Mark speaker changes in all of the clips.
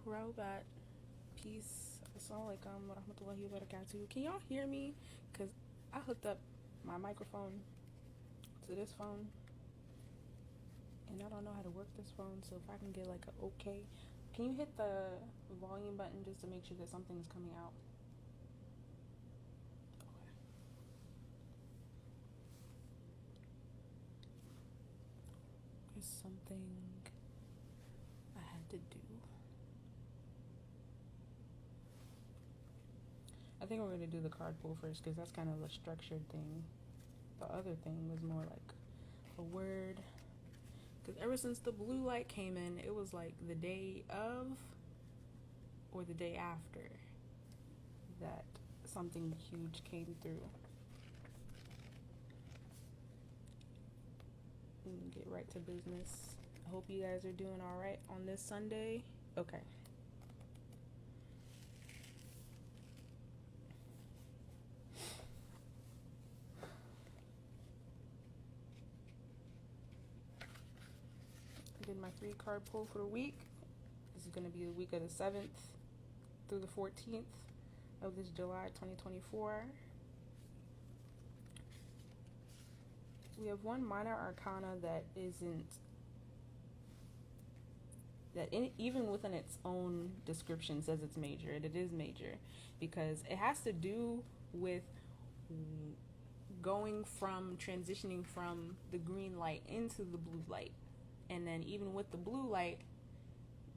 Speaker 1: Robot. Peace. Assalamu alaikum wa rahmatullahi wa barakatuh. Can y'all hear me? Because I hooked up my microphone to this phone and I don't know how to work this phone, so if I can get like a okay. Can you hit the volume button just to make sure that something is coming out? Okay. There's something I had to do. I think we're going to do the card pull first because that's kind of a structured thing. The other thing was more like a word. Because ever since the blue light came in, it was like the day of or the day after that something huge came through. And get right to business. I hope you guys are doing all right on this Sunday. Okay. I did my 3-card pull for the week. This is going to be the week of the 7th through the 14th of this July 2024. We have one minor arcana that isn't, even within its own description says it's major. It is major because it has to do with transitioning from the green light into the blue light. And then even with the blue light,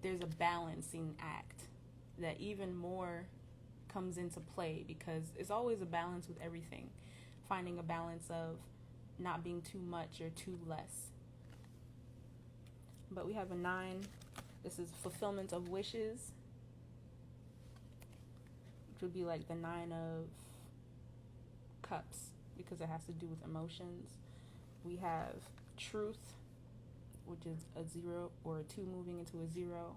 Speaker 1: there's a balancing act that even more comes into play because it's always a balance with everything. Finding a balance of not being too much or too less. But we have a 9. This is fulfillment of wishes, which would be like the 9 of cups because it has to do with emotions. We have truth, which is a 0 or a 2 moving into a 0,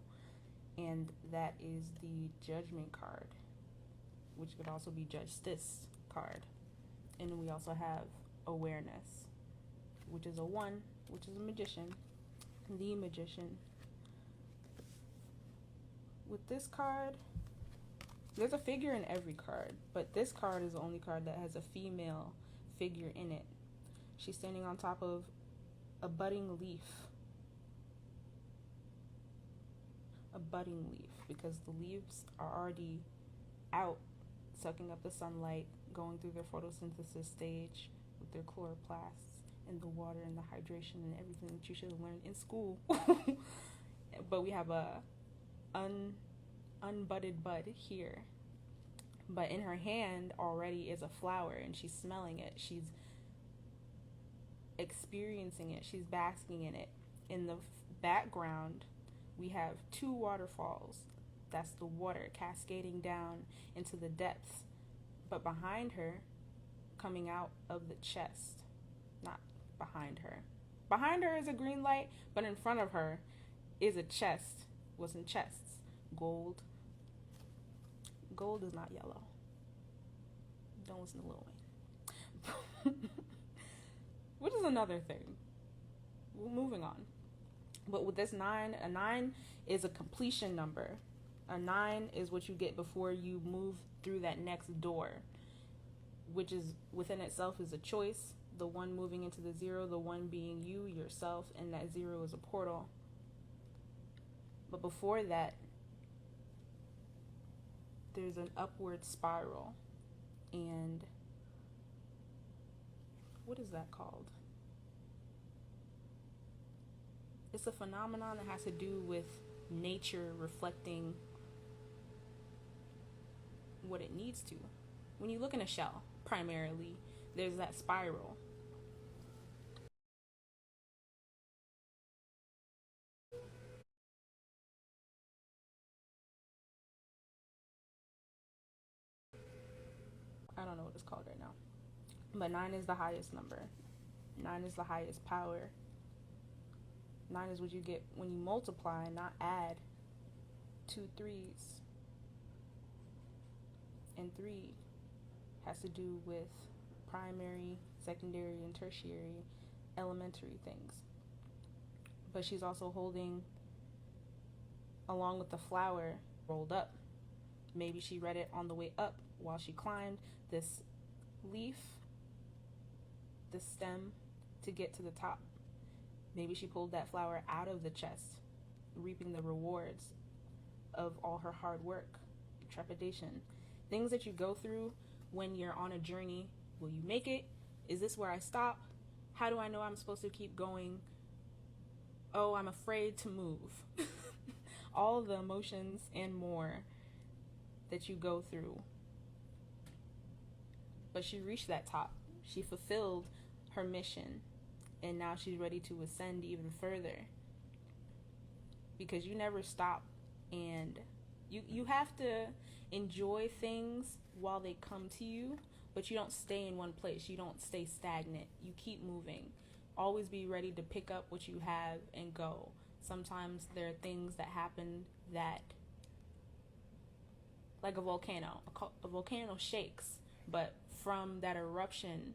Speaker 1: and that is the judgment card, which could also be justice card. And then we also have awareness, which is a 1, which is a magician, the magician. With this card, there's a figure in every card, but this card is the only card that has a female figure in it. She's standing on top of a budding leaf. A budding leaf, because the leaves are already out, sucking up the sunlight, going through their photosynthesis stage with their chloroplasts and the water and the hydration and everything that you should have learned in school. But we have a unbudded bud here. But in her hand already is a flower, and she's smelling it. She's experiencing it. She's basking in it. In the background, we have 2 waterfalls. That's the water cascading down into the depths. But behind her, coming out of the chest, not behind her. Behind her is a green light, but in front of her is a chest. What's in chests? Gold. Gold is not yellow. Don't listen to Lil Wayne. Which is another thing. We're moving on. But with this 9, a 9 is a completion number. A 9 is what you get before you move through that next door, which is within itself is a choice. The 1 moving into the 0, the 1 being you, yourself, and that 0 is a portal. But before that, there's an upward spiral. And what is that called? It's a phenomenon that has to do with nature reflecting what it needs to. When you look in a shell, primarily, there's that spiral. I don't know what it's called right now. But 9 is the highest number. 9 is the highest power. 9 is what you get when you multiply, not add 2 3s. And 3 has to do with primary, secondary, and tertiary elementary things. But she's also holding along with the flower rolled up. Maybe she read it on the way up while she climbed this leaf, this stem, to get to the top. Maybe she pulled that flower out of the chest, reaping the rewards of all her hard work, trepidation, things that you go through when you're on a journey. Will you make it? Is this where I stop? How do I know I'm supposed to keep going? Oh, I'm afraid to move. All the emotions and more that you go through. But she reached that top. She fulfilled her mission. And now she's ready to ascend even further. Because you never stop. And you have to enjoy things while they come to you. But you don't stay in one place. You don't stay stagnant. You keep moving. Always be ready to pick up what you have and go. Sometimes there are things that happen that, like a volcano. A volcano shakes, but from that eruption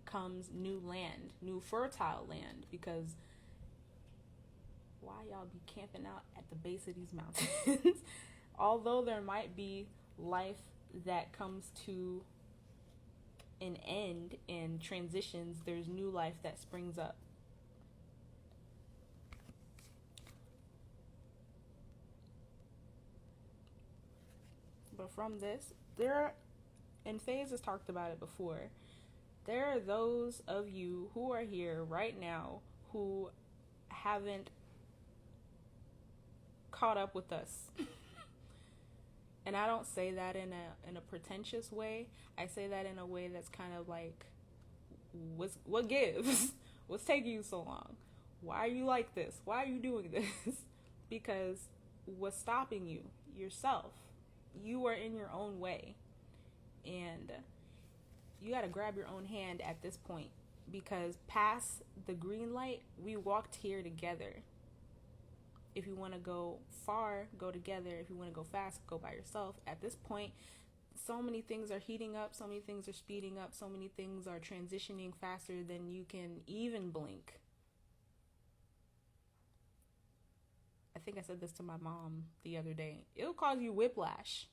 Speaker 1: comes new land, new fertile land, because why y'all be camping out at the base of these mountains? Although there might be life that comes to an end and transitions, there's new life that springs up. But from this, and Faise has talked about it before, there are those of you who are here right now who haven't caught up with us. And I don't say that in a pretentious way. I say that in a way that's kind of like, what gives? What's taking you so long? Why are you like this? Why are you doing this? Because what's stopping you? Yourself. You are in your own way. And you got to grab your own hand at this point, because past the green light, we walked here together. If you want to go far, go together. If you want to go fast, go by yourself. At this point, so many things are heating up, so many things are speeding up, so many things are transitioning faster than you can even blink. I think I said this to my mom the other day. It'll cause you whiplash.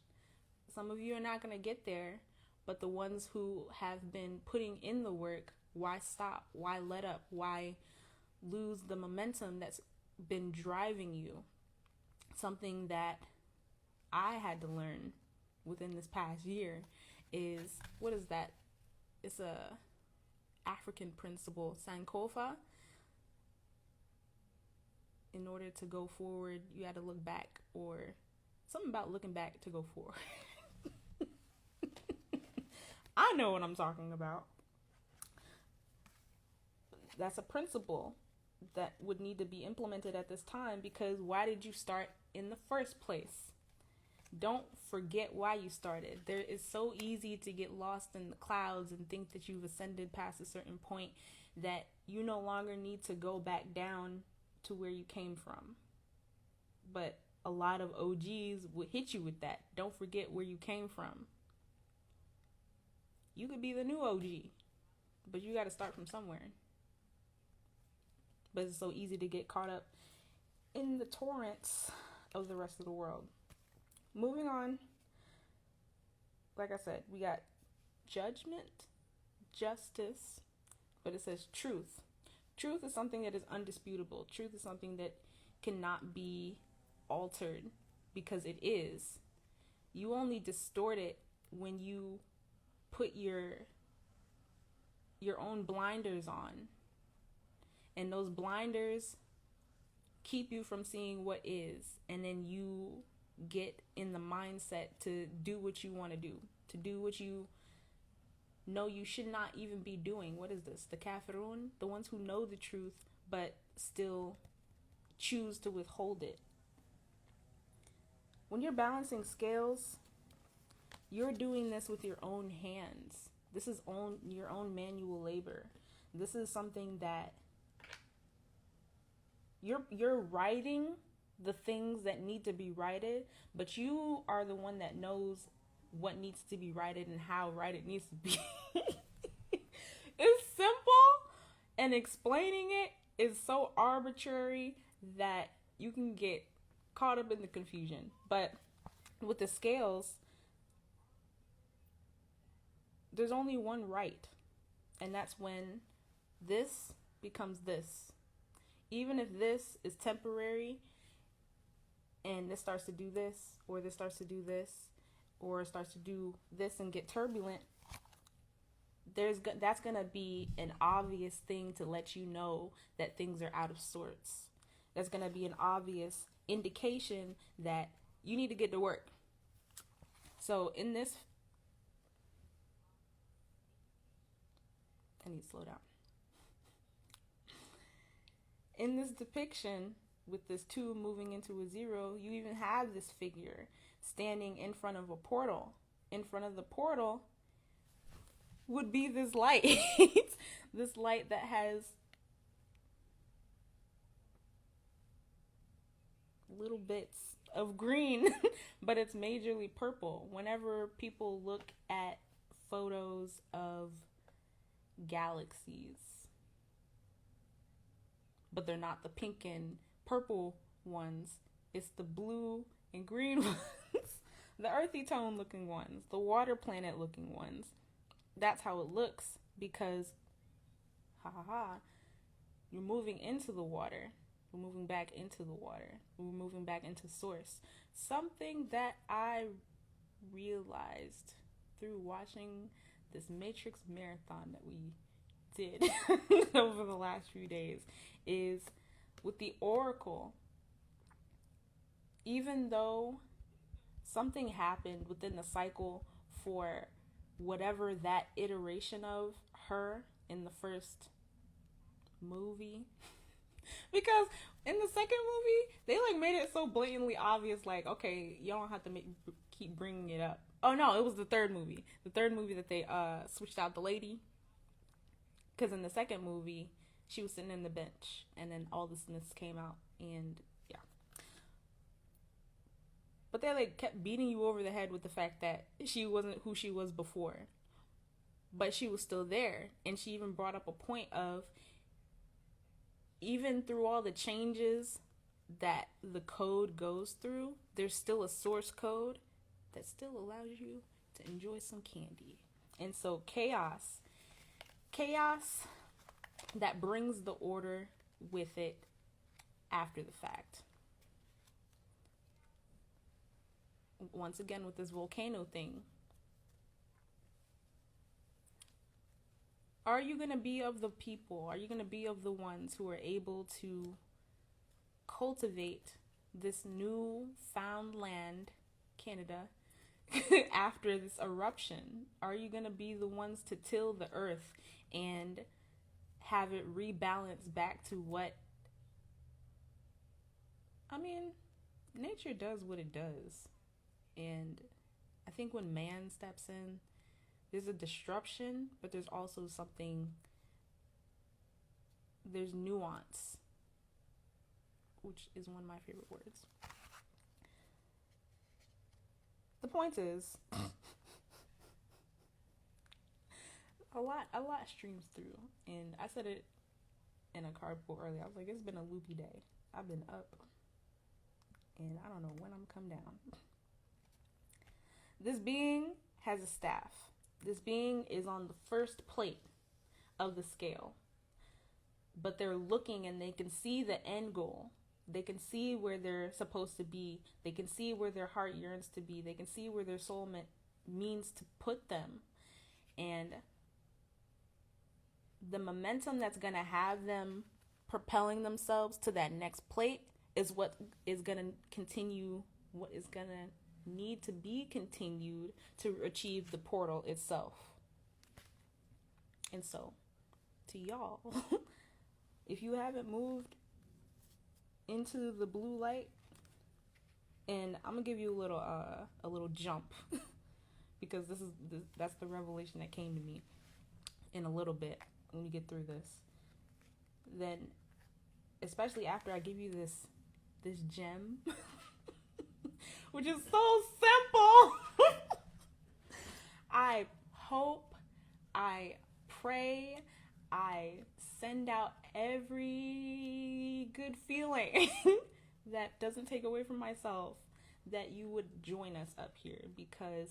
Speaker 1: Some of you are not going to get there, but the ones who have been putting in the work, why stop? Why let up? Why lose the momentum that's been driving you? Something that I had to learn within this past year is, what is that? It's a African principle, Sankofa. In order to go forward, you had to look back, or something about looking back to go forward. I know what I'm talking about. That's a principle that would need to be implemented at this time, because why did you start in the first place? Don't forget why you started. There is so easy to get lost in the clouds and think that you've ascended past a certain point that you no longer need to go back down to where you came from. But a lot of OGs would hit you with that. Don't forget where you came from. You could be the new OG, but you got to start from somewhere. But it's so easy to get caught up in the torrents of the rest of the world. Moving on, like I said, we got judgment, justice, but it says truth. Truth is something that is undisputable. Truth is something that cannot be altered, because it is. You only distort it when you put your own blinders on. And those blinders keep you from seeing what is. And then you get in the mindset to do what you want to do what you know you should not even be doing. What is this? The kafirun, the ones who know the truth but still choose to withhold it. When you're balancing scales, you're doing this with your own hands. This is your own manual labor. This is something that you're righting the things that need to be righted, but you are the one that knows what needs to be righted and how right it needs to be. It's simple, and explaining it is so arbitrary that you can get caught up in the confusion. But with the scales, there's only one right, and that's when this becomes this. Even if this is temporary and this starts to do this, or this starts to do this, or starts to do this and get turbulent, that's going to be an obvious thing to let you know that things are out of sorts. That's going to be an obvious indication that you need to get to work. So in this, I need to slow down. In this depiction, with this 2 moving into a 0, you even have this figure standing in front of a portal. In front of the portal would be this light. This light that has little bits of green, but it's majorly purple. Whenever people look at photos of galaxies, but they're not the pink and purple ones, it's the blue and green ones, the earthy tone looking ones, the water planet looking ones. That's how it looks, because you're moving into the water. We're moving back into the water. We're moving back into source. Something that I realized through watching this Matrix marathon that we did over the last few days is with the Oracle, even though something happened within the cycle for whatever that iteration of her in the first movie, because in the second movie they like made it so blatantly obvious, like, okay, you don't have to keep bringing it up. Oh no, it was the third movie that they switched out the lady, because in the second movie she was sitting in the bench and then all the Smiths came out, and yeah, but they like kept beating you over the head with the fact that she wasn't who she was before, but she was still there. And she even brought up a point of, even through all the changes that the code goes through, there's still a source code that still allows you to enjoy some candy. And so chaos that brings the order with it after the fact. Once again, with this volcano thing, are you going to be of the people? Are you going to be of the ones who are able to cultivate this new found land, Canada, after this eruption? Are you going to be the ones to till the earth and have it rebalance back to what, I mean, nature does what it does. And I think when man steps in, there's a disruption, but there's also there's nuance, which is one of my favorite words. The point is, a lot streams through, and I said it in a carpool earlier. I was like, it's been a loopy day. I've been up, and I don't know when I'm come down. This being has a staff. This being is on the first plate of the scale, but they're looking and they can see the end goal. They can see where they're supposed to be. They can see where their heart yearns to be. They can see where their soul means to put them. And the momentum that's going to have them propelling themselves to that next plate is what is going to continue, what is going to need to be continued to achieve the portal itself. And so, to y'all, if you haven't moved into the blue light, and I'm gonna give you a little jump because that's the revelation that came to me in a little bit when we get through this. Then, especially after I give you this gem, which is so simple. I hope, I pray, I send out every good feeling that doesn't take away from myself, that you would join us up here, because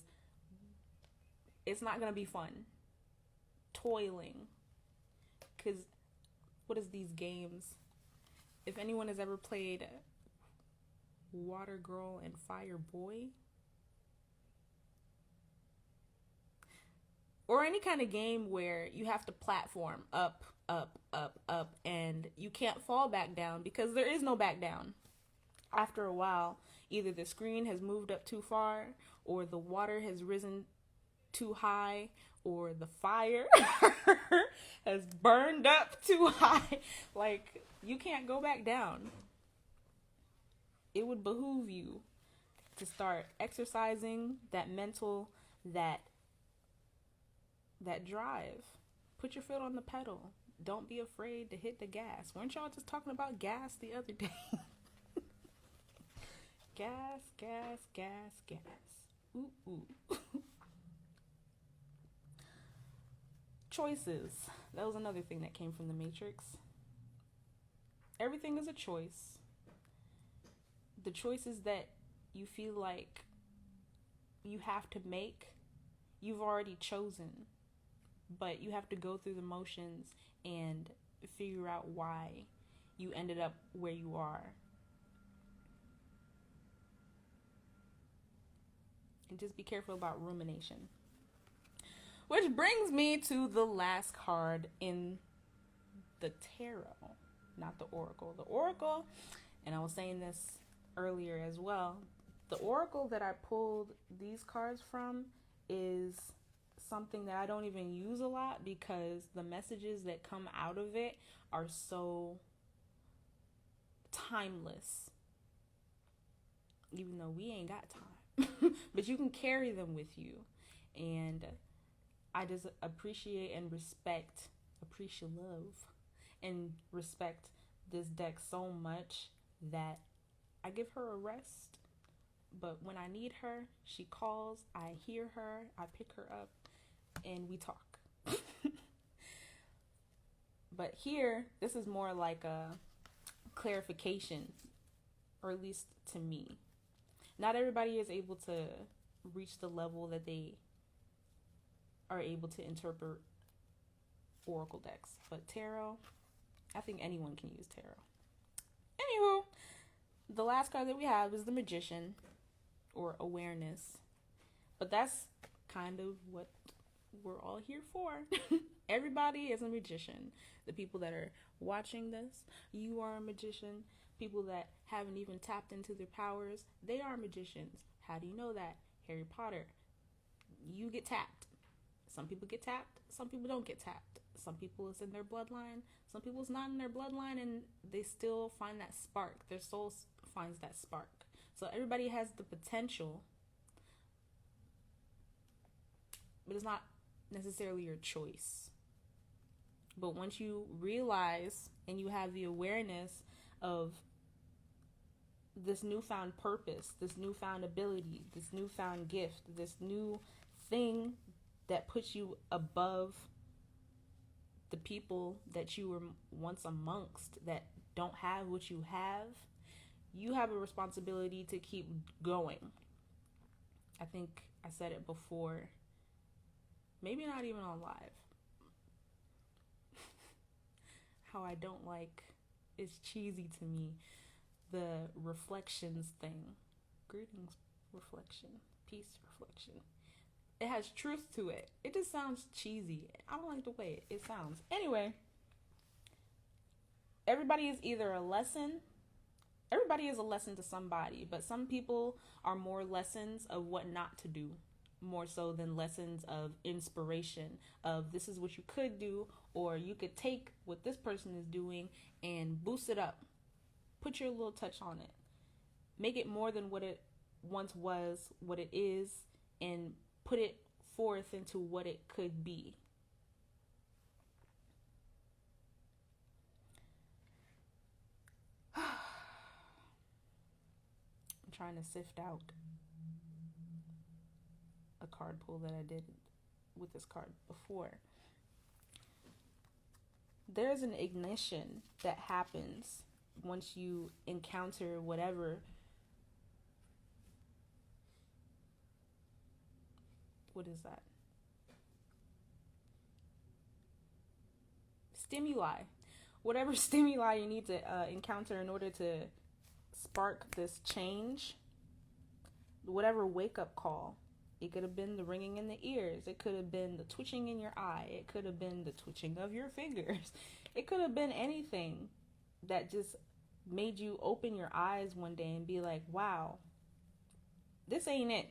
Speaker 1: it's not going to be fun toiling. Because what is these games? If anyone has ever played Water Girl and Fire Boy, or any kind of game where you have to platform up, up, up, up, and you can't fall back down, because there is no back down. After a while, either the screen has moved up too far, or the water has risen too high, or the fire has burned up too high. Like, you can't go back down. It would behoove you to start exercising that mental, that drive. Put your foot on the pedal. Don't be afraid to hit the gas. Weren't y'all just talking about gas the other day? Gas, gas, gas, gas. Ooh, ooh. Choices. That was another thing that came from the Matrix. Everything is a choice. The choices that you feel like you have to make, you've already chosen. But you have to go through the motions and figure out why you ended up where you are. And just be careful about rumination. Which brings me to the last card in the tarot, not the oracle. The oracle, and I was saying this earlier as well, the oracle that I pulled these cards from is something that I don't even use a lot, because the messages that come out of it are so timeless. Even though we ain't got time. But you can carry them with you. And I just appreciate and love and respect this deck so much that I give her a rest. But when I need her, she calls, I hear her, I pick her up, and we talk. But here, this is more like a clarification, or at least to me. Not everybody is able to reach the level that they are able to interpret oracle decks. But tarot, I think anyone can use tarot. Anywho, the last card that we have is the Magician, or awareness. But that's kind of what we're all here for. Everybody is a magician. The people that are watching this, you are a magician. People that haven't even tapped into their powers, they are magicians. How do you know that? Harry Potter. You get tapped. Some people get tapped. Some people don't get tapped. Some people it's in their bloodline. Some people it's not in their bloodline, and they still find that spark. Their soul finds that spark. So everybody has the potential, but it's not necessarily your choice. But once you realize and you have the awareness of this newfound purpose, this newfound ability, this newfound gift, this new thing that puts you above the people that you were once amongst that don't have what you have a responsibility to keep going. I think I said it before, maybe not even on live. How I don't like, it's cheesy to me, the reflections thing. Greetings, reflection. Peace, reflection. It has truth to it. It just sounds cheesy. I don't like the way it sounds. Anyway, everybody is either a lesson. Everybody is a lesson to somebody, but some people are more lessons of what not to do, more so than lessons of inspiration, of this is what you could do, or you could take what this person is doing and boost it up. Put your little touch on it. Make it more than what it once was, what it is, and put it forth into what it could be. I'm trying to sift out a card pull that I did with this card before. There's an ignition that happens once you encounter whatever, what is that? Stimuli. Whatever stimuli you need to encounter in order to spark this change, whatever wake up call. It could have been the ringing in the ears. It could have been the twitching in your eye. It could have been the twitching of your fingers. It could have been anything that just made you open your eyes one day and be like, wow, this ain't it.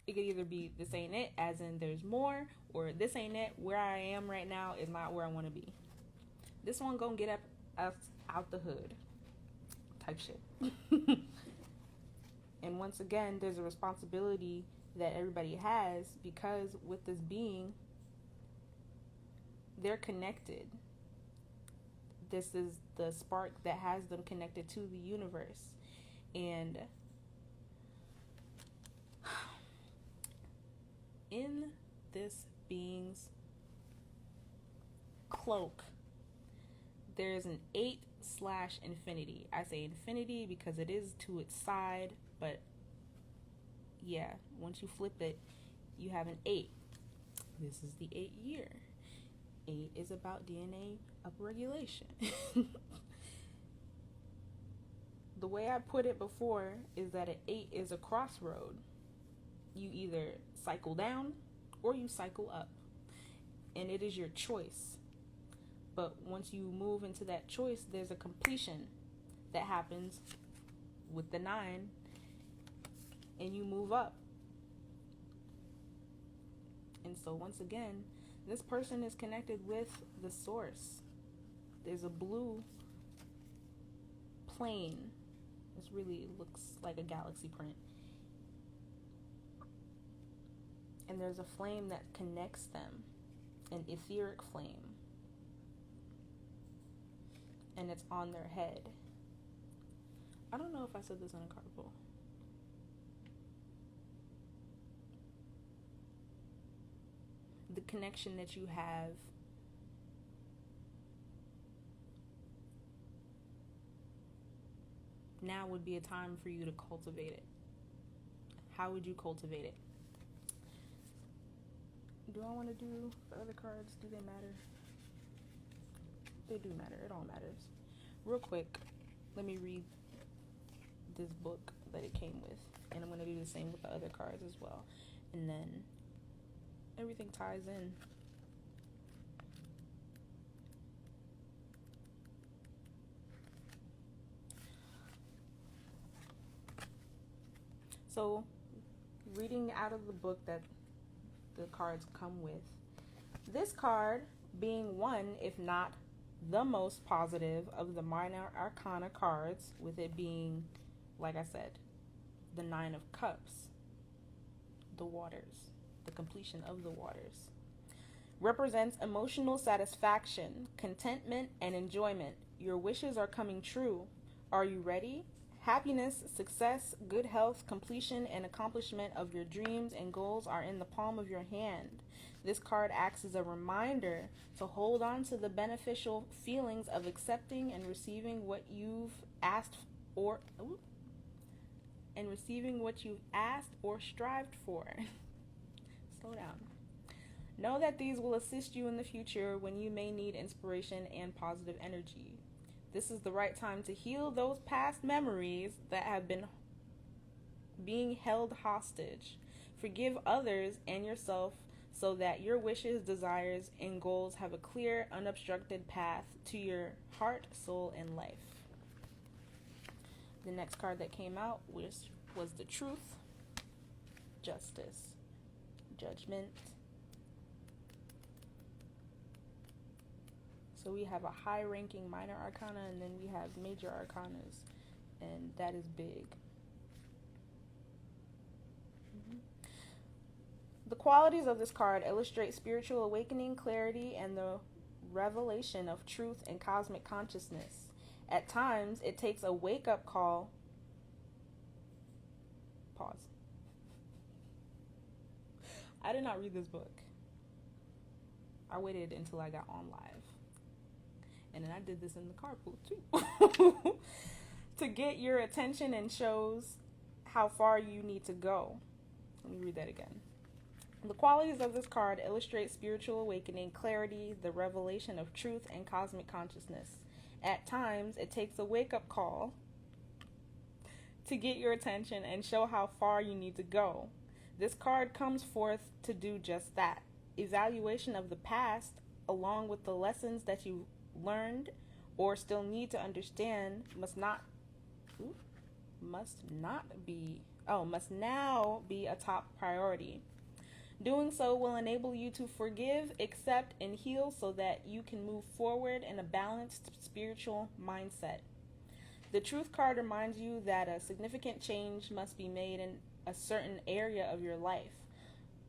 Speaker 1: It could either be this ain't it, as in there's more, or this ain't it, where I am right now is not where I want to be. This one gonna get us out the hood type shit. And once again, there's a responsibility that everybody has, because with this being, they're connected. This is the spark that has them connected to the universe. And in this being's cloak, there's an 8/infinity. I say infinity because it is to its side, but yeah, once you flip it, you have an 8. This is the 8 year. 8 is about DNA upregulation. The way I put it before is that an 8 is a crossroad. You either cycle down or you cycle up, and it is your choice. But once you move into that choice, there's a completion that happens with the 9, and you move up. And so once again, this person is connected with the source. There's a blue plane. This really looks like a galaxy print. And there's a flame that connects them, an etheric flame. And it's on their head. I don't know if I said this in a card pull. The connection that you have now would be a time for you to cultivate it. How would you cultivate it? Do I want to do the other cards? Do they matter? They do matter. It all matters. Real quick, let me read this book that it came with. And I'm going to do the same with the other cards as well. And then everything ties in. So, reading out of the book that the cards come with, this card being one, if not the most positive of the minor arcana cards, with it being, like I said, the 9 of Cups, the waters, the completion of the waters, represents emotional satisfaction, contentment, and enjoyment. Your wishes are coming true. Are you ready? Happiness, success, good health, completion, and accomplishment of your dreams and goals are in the palm of your hand. This card acts as a reminder to hold on to the beneficial feelings of accepting and receiving what you've asked or strived for. Slow down. Know that these will assist you in the future when you may need inspiration and positive energy. This is the right time to heal those past memories that have been being held hostage. Forgive others and yourself so that your wishes, desires, and goals have a clear, unobstructed path to your heart, soul, and life. The next card that came out was the Truth, Justice, Judgment. So we have a high-ranking minor arcana, and then we have major arcanas, and that is big. The qualities of this card illustrate spiritual awakening, clarity, and the revelation of truth and cosmic consciousness. At times, it takes a wake-up call. Pause. I did not read this book. I waited until I got on live. And then I did this in the carpool too. To get your attention and shows how far you need to go. Let me read that again. The qualities of this card illustrate spiritual awakening, clarity, the revelation of truth, and cosmic consciousness. At times, it takes a wake-up call to get your attention and show how far you need to go. This card comes forth to do just that. Evaluation of the past, along with the lessons that you learned or still need to understand, must now be a top priority. Doing so will enable you to forgive, accept, and heal so that you can move forward in a balanced spiritual mindset. The Truth card reminds you that a significant change must be made in a certain area of your life,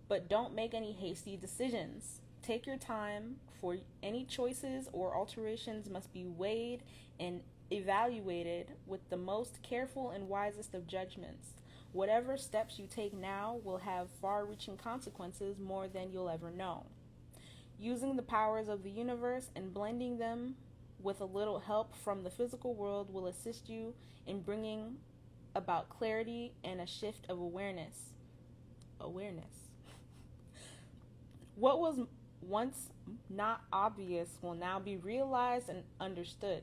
Speaker 1: but don't make any hasty decisions. Take your time, for any choices or alterations must be weighed and evaluated with the most careful and wisest of judgments. Whatever steps you take now will have far-reaching consequences more than you'll ever know. Using the powers of the universe and blending them with a little help from the physical world will assist you in bringing about clarity and a shift of awareness. What was once not obvious will now be realized and overstood.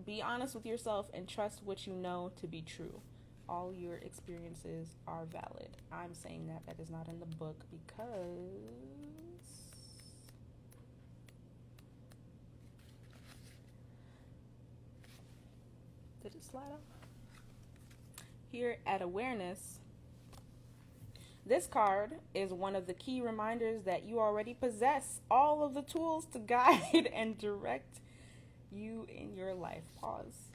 Speaker 1: Be honest with yourself and trust what you know to be true. All your experiences are valid. I'm saying that is not in the book because did it slide up? Here at Awareness, this card is one of the key reminders that you already possess all of the tools to guide and direct you in your life. Pause.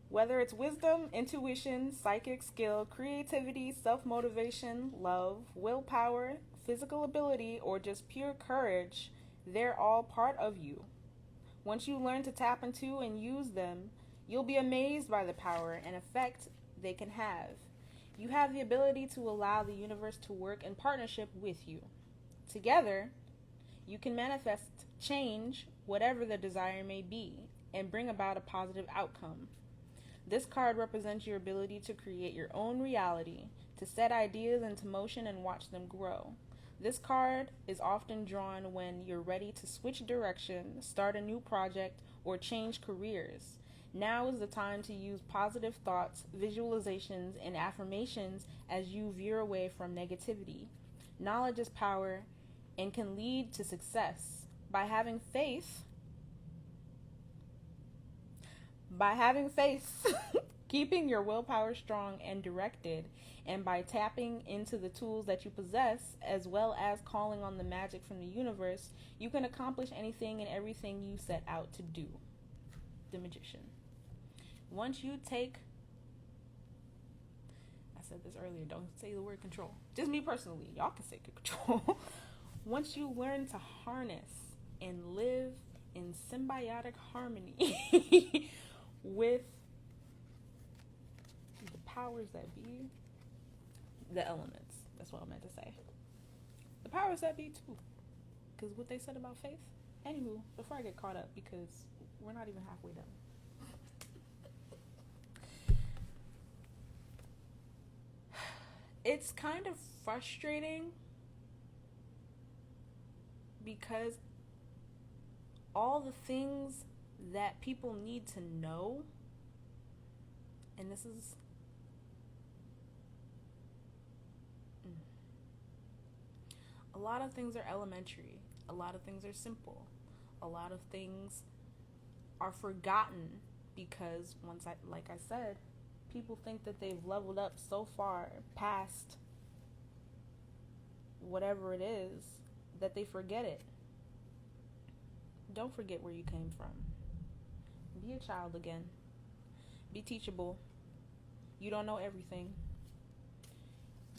Speaker 1: Whether it's wisdom, intuition, psychic skill, creativity, self-motivation, love, willpower, physical ability, or just pure courage, they're all part of you. Once you learn to tap into and use them, you'll be amazed by the power and effect they can have. You have the ability to allow the universe to work in partnership with you. Together, you can manifest change, whatever the desire may be, and bring about a positive outcome. This card represents your ability to create your own reality, to set ideas into motion and watch them grow. This card is often drawn when you're ready to switch direction, start a new project, or change careers. Now is the time to use positive thoughts, visualizations, and affirmations as you veer away from negativity. Knowledge is power and can lead to success. By having faith, keeping your willpower strong and directed, and by tapping into the tools that you possess, as well as calling on the magic from the universe, you can accomplish anything and everything you set out to do. The Magician. Once you take, I said this earlier, don't say the word control. Just me personally, y'all can say control. Once you learn to harness and live in symbiotic harmony with the powers that be, the elements, that's what I meant to say. The powers that be too. Because what they said about faith. Anywho, before I get caught up, because we're not even halfway done. It's kind of frustrating because all the things that people need to know, and this is a lot of things are elementary, a lot of things are simple, a lot of things are forgotten because like I said, people think that they've leveled up so far past whatever it is that they forget it. Don't forget where you came from. Be a child again. Be teachable. You don't know everything.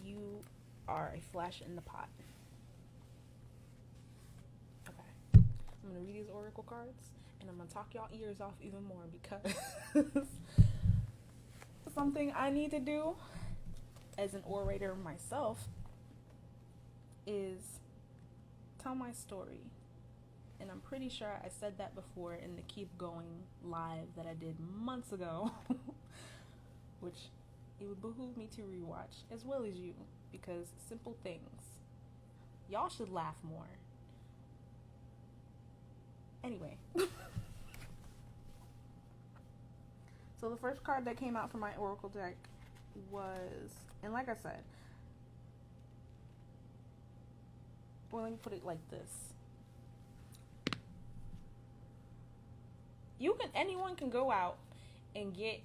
Speaker 1: You are a flash in the pot. Okay. I'm going to read these oracle cards and I'm going to talk y'all ears off even more because something I need to do as an orator myself is tell my story. And I'm pretty sure I said that before in the Keep Going live that I did months ago, which it would behoove me to rewatch, as well as you, because simple things. Y'all should laugh more. Anyway. So the first card that came out from my Oracle deck was, and like I said, well, let me put it like this. Anyone can go out and get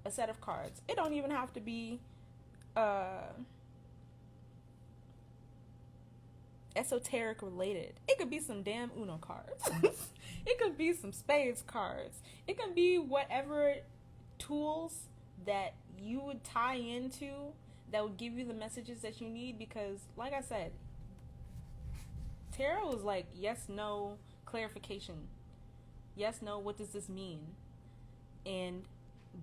Speaker 1: a set of cards. It don't even have to be esoteric related. It could be some damn Uno cards. It could be some spades cards. It can be whatever tools that you would tie into that would give you the messages that you need, because like I said, tarot is like yes, no, clarification. Yes, no, what does this mean? And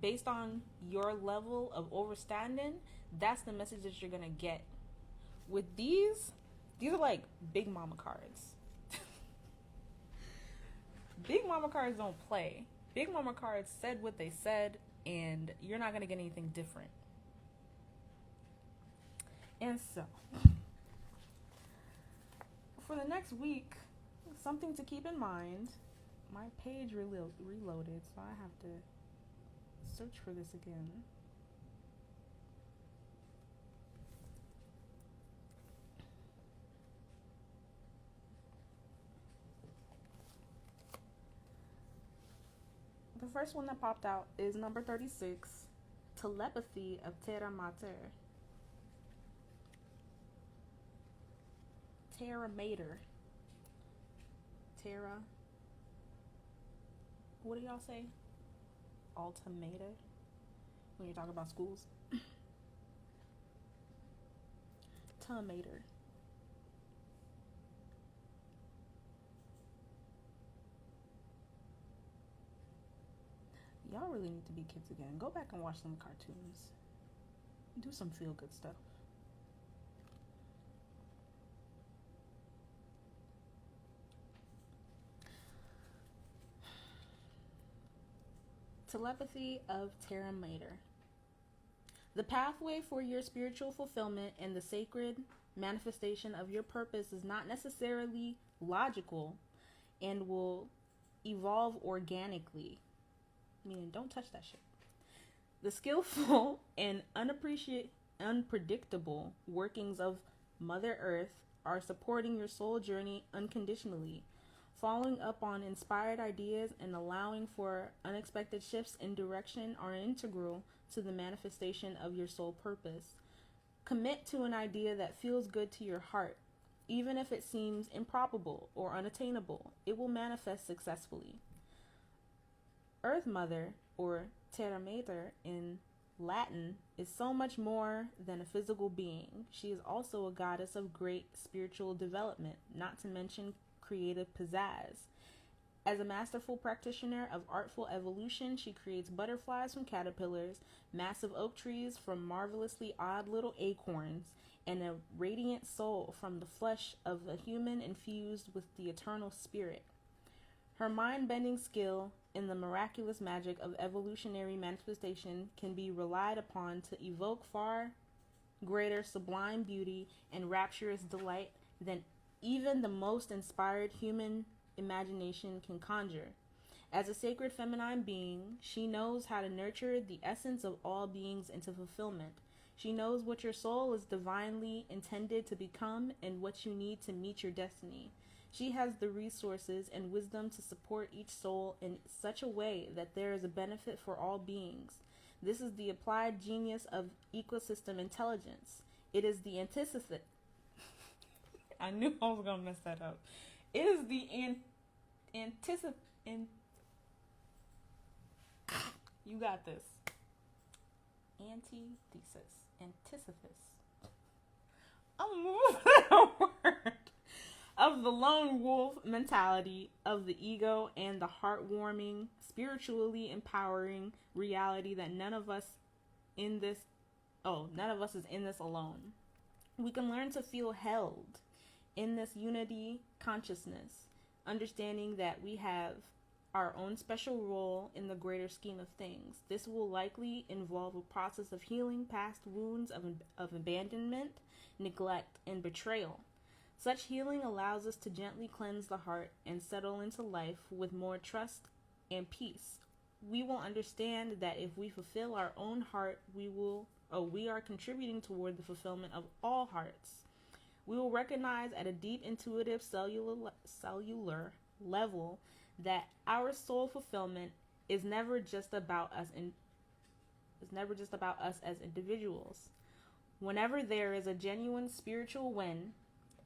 Speaker 1: based on your level of understanding, that's the message that you're going to get. With these are like Big Mama cards. Big Mama cards don't play. Big Mama cards said what they said, and you're not going to get anything different. And so, for the next week, something to keep in mind. My page reloaded, so I have to search for this again. The first one that popped out is number 36, Telepathy of Terra Mater. Terra Mater. Terra. What do y'all say? Altimeter? When you talk about schools? Tomater. Y'all really need to be kids again. Go back and watch some cartoons. Do some feel good stuff. Telepathy of Terra Mater. The pathway for your spiritual fulfillment and the sacred manifestation of your purpose is not necessarily logical and will evolve organically. Meaning, don't touch that shit. The skillful and unpredictable workings of Mother Earth are supporting your soul journey unconditionally. Following up on inspired ideas and allowing for unexpected shifts in direction are integral to the manifestation of your soul purpose. Commit to an idea that feels good to your heart. Even if it seems improbable or unattainable, it will manifest successfully. Earth Mother, or Terra Mater in Latin, is so much more than a physical being. She is also a goddess of great spiritual development, not to mention creative pizzazz. As a masterful practitioner of artful evolution, she creates butterflies from caterpillars, massive oak trees from marvelously odd little acorns, and a radiant soul from the flesh of a human infused with the eternal spirit. Her mind-bending skill in the miraculous magic of evolutionary manifestation can be relied upon to evoke far greater sublime beauty and rapturous delight than even the most inspired human imagination can conjure. As a sacred feminine being, she knows how to nurture the essence of all beings into fulfillment. She knows what your soul is divinely intended to become and what you need to meet your destiny. She has the resources and wisdom to support each soul in such a way that there is a benefit for all beings. This is the applied genius of ecosystem intelligence. It is the antithesis. I knew I was gonna mess that up. It is the You got this. Antithesis. I'm moving a word. Of the lone wolf mentality of the ego and the heartwarming, spiritually empowering reality that none of us is in this alone. We can learn to feel held in this unity consciousness, understanding that we have our own special role in the greater scheme of things. This will likely involve a process of healing past wounds of abandonment, neglect, and betrayal. Such healing allows us to gently cleanse the heart and settle into life with more trust and peace. We will understand that if we fulfill our own heart, we are contributing toward the fulfillment of all hearts. We will recognize at a deep intuitive cellular level that our soul fulfillment is never just about us as individuals. Whenever there is a genuine spiritual win,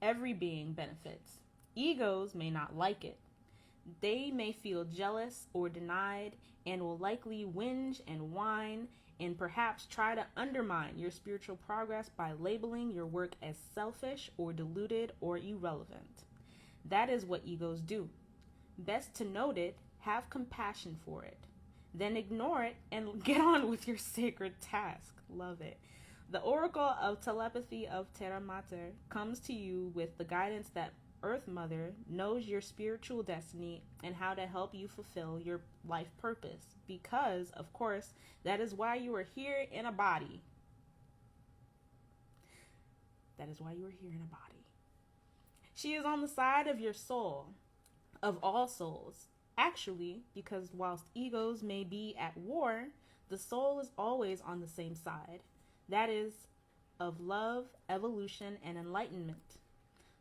Speaker 1: every being benefits. Egos may not like it. They may feel jealous or denied and will likely whinge and whine and perhaps try to undermine your spiritual progress by labeling your work as selfish or deluded or irrelevant. That is what egos do. Best to note it, have compassion for it. Then ignore it and get on with your sacred task. Love it. The oracle of telepathy of Terra Mater comes to you with the guidance that Earth Mother knows your spiritual destiny and how to help you fulfill your life purpose. Because, of course, that is why you are here in a body. That is why you are here in a body. She is on the side of your soul, of all souls. Actually, because whilst egos may be at war, the soul is always on the same side. That is, of love, evolution, and enlightenment.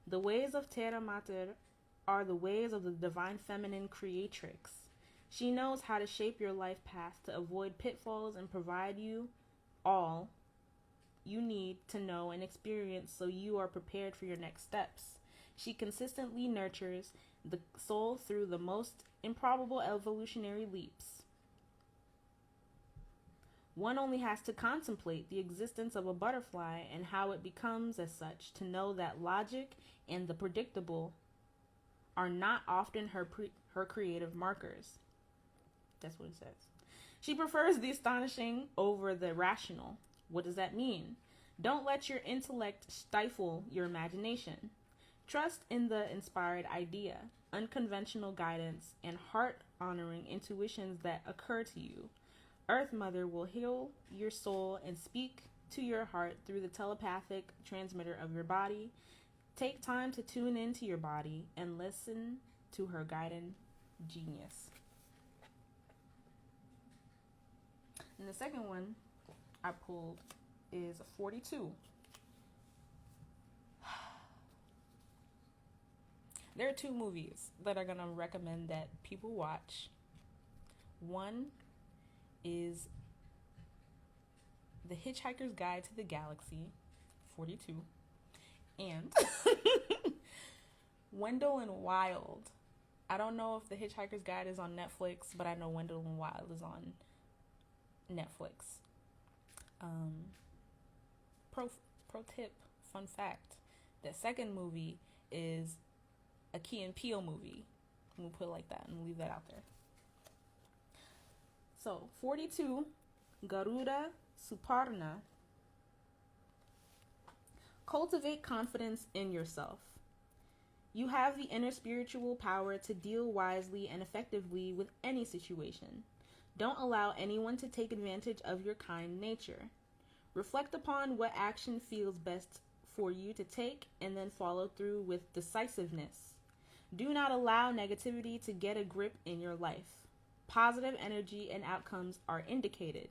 Speaker 1: The ways of Terra Mater are the ways of the divine feminine creatrix. She knows how to shape your life path to avoid pitfalls and provide you all you need to know and experience so you are prepared for your next steps. She consistently nurtures the soul through the most improbable evolutionary leaps. One only has to contemplate the existence of a butterfly and how it becomes as such to know that logic and the predictable are not often her creative markers. That's what it says. She prefers the astonishing over the rational. What does that mean? Don't let your intellect stifle your imagination. Trust in the inspired idea, unconventional guidance, and heart-honoring intuitions that occur to you. Earth Mother will heal your soul and speak to your heart through the telepathic transmitter of your body. Take time to tune into your body and listen to her guiding genius. And the second one I pulled is 42. There are two movies that I'm going to recommend that people watch. One is The Hitchhiker's Guide to the Galaxy, 42, and Wendell and Wild. I don't know if The Hitchhiker's Guide is on Netflix, but I know Wendell and Wild is on Netflix. Pro tip, fun fact, the second movie is a Key and Peele movie. We'll put it like that and leave that out there. So, 42, Garuda Suparna. Cultivate confidence in yourself. You have the inner spiritual power to deal wisely and effectively with any situation. Don't allow anyone to take advantage of your kind nature. Reflect upon what action feels best for you to take and then follow through with decisiveness. Do not allow negativity to get a grip in your life. Positive energy and outcomes are indicated.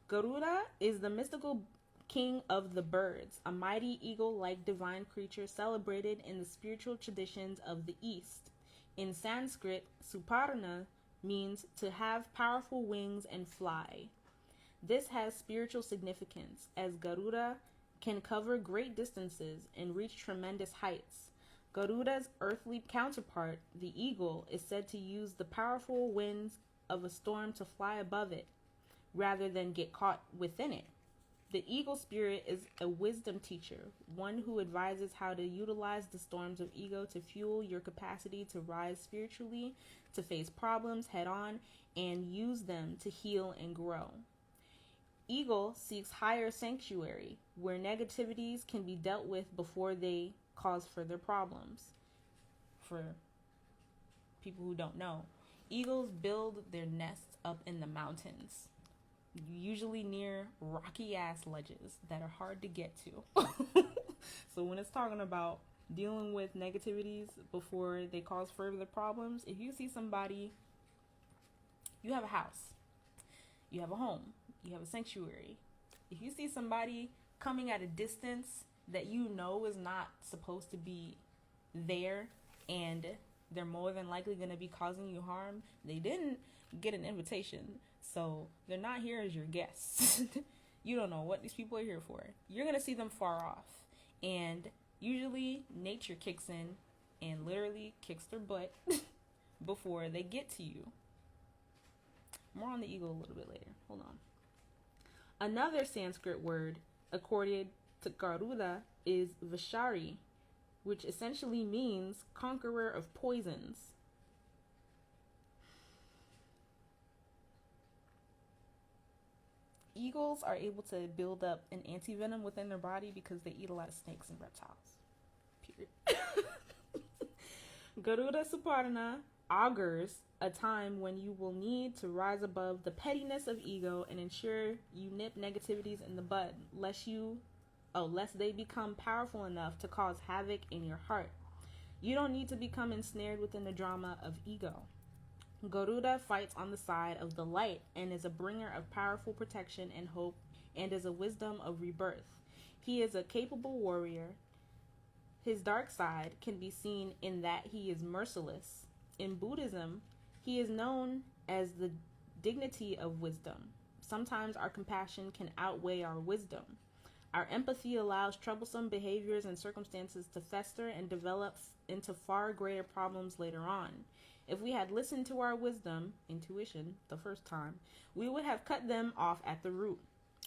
Speaker 1: Garuda is the mystical king of the birds, a mighty eagle-like divine creature celebrated in the spiritual traditions of the East. In Sanskrit, Suparna means to have powerful wings and fly. This has spiritual significance, as Garuda can cover great distances and reach tremendous heights. Garuda's earthly counterpart, the eagle, is said to use the powerful winds of a storm to fly above it, rather than get caught within it. The eagle spirit is a wisdom teacher, one who advises how to utilize the storms of ego to fuel your capacity to rise spiritually, to face problems head on, and use them to heal and grow. Eagle seeks higher sanctuary, where negativities can be dealt with before they cause further problems. For people who don't know, eagles build their nests up in the mountains, usually near rocky ass ledges that are hard to get to. So when it's talking about dealing with negativities before they cause further problems, if you see somebody, you have a house, you have a home, you have a sanctuary. If you see somebody coming at a distance that you know is not supposed to be there, and they're more than likely going to be causing you harm, they didn't get an invitation, so they're not here as your guests. You don't know what these people are here for. You're going to see them far off, and usually nature kicks in and literally kicks their butt before they get to you. More on the eagle a little bit later. Hold on. Another Sanskrit word, according to Garuda, is Vishari, which essentially means conqueror of poisons. Eagles are able to build up an antivenom within their body because they eat a lot of snakes and reptiles. Period. Garuda Suparna augurs a time when you will need to rise above the pettiness of ego and ensure you nip negativities in the bud, lest they become powerful enough to cause havoc in your heart. You don't need to become ensnared within the drama of ego. Garuda fights on the side of the light and is a bringer of powerful protection and hope, and is a wisdom of rebirth. He is a capable warrior. His dark side can be seen in that he is merciless. In Buddhism, he is known as the dignity of wisdom. Sometimes our compassion can outweigh our wisdom. Our empathy allows troublesome behaviors and circumstances to fester and develop into far greater problems later on. If we had listened to our wisdom, intuition, the first time, we would have cut them off at the root.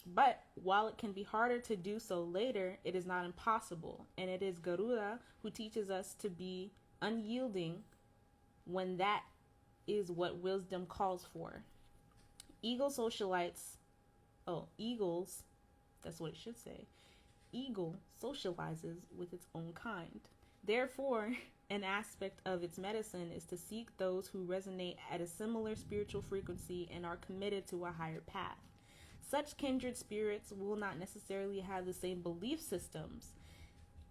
Speaker 1: But while it can be harder to do so later, it is not impossible, and it is Garuda who teaches us to be unyielding when that is what wisdom calls for. Eagles, that's what it should say. Eagle socializes with its own kind. Therefore, an aspect of its medicine is to seek those who resonate at a similar spiritual frequency and are committed to a higher path. Such kindred spirits will not necessarily have the same belief systems.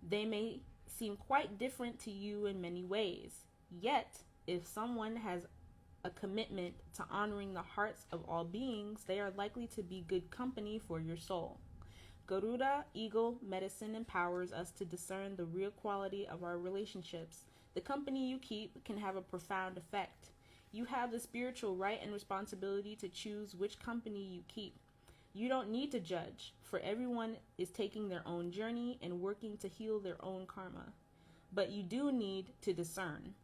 Speaker 1: They may seem quite different to you in many ways. Yet, if someone has a commitment to honoring the hearts of all beings, they are likely to be good company for your soul. Garuda Eagle medicine empowers us to discern the real quality of our relationships. The company you keep can have a profound effect. You have the spiritual right and responsibility to choose which company you keep. You don't need to judge, for everyone is taking their own journey and working to heal their own karma. But you do need to discern.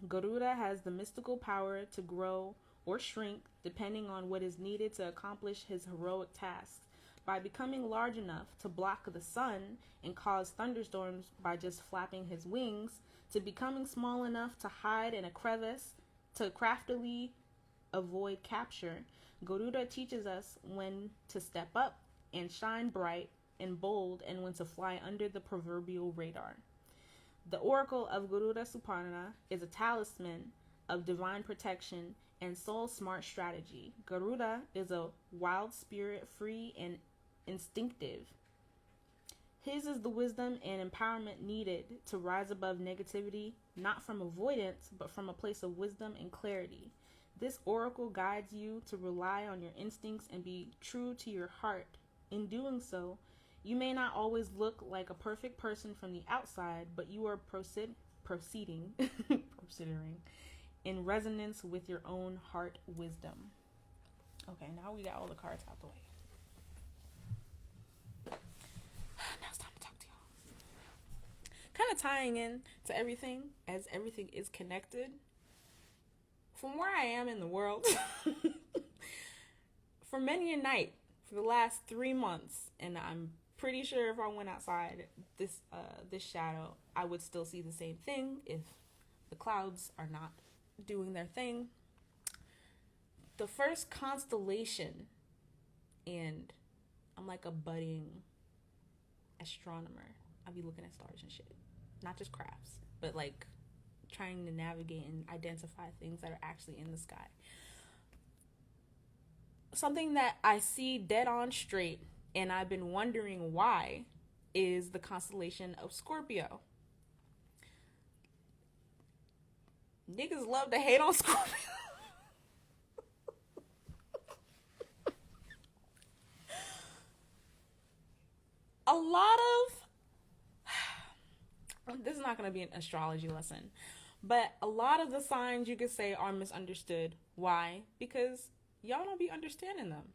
Speaker 1: Garuda has the mystical power to grow or shrink depending on what is needed to accomplish his heroic tasks. By becoming large enough to block the sun and cause thunderstorms by just flapping his wings, to becoming small enough to hide in a crevice, to craftily avoid capture, Garuda teaches us when to step up and shine bright and bold, and when to fly under the proverbial radar. The oracle of Garuda Suparna is a talisman of divine protection and soul smart strategy. Garuda is a wild spirit, free and instinctive. His is the wisdom and empowerment needed to rise above negativity, not from avoidance, but from a place of wisdom and clarity. This oracle guides you to rely on your instincts and be true to your heart. In doing so, you may not always look like a perfect person from the outside, but you are proceeding in resonance with your own heart wisdom. Okay, now we got all the cards out the way. Now it's time to talk to y'all. Kind of tying in to everything, as everything is connected. From where I am in the world, for many a night, for the last 3 months, and I'm pretty sure if I went outside this shadow, I would still see the same thing if the clouds are not doing their thing. The first constellation and I'm like a budding astronomer. I be looking at stars and shit, not just crafts, but like trying to navigate and identify things that are actually in the sky. Something that I see dead on straight, and I've been wondering why, is the constellation of Scorpio. Niggas love to hate on Scorpio. A lot of this is not going to be an astrology lesson, but a lot of the signs you could say are misunderstood. Why? Because y'all don't be understanding them.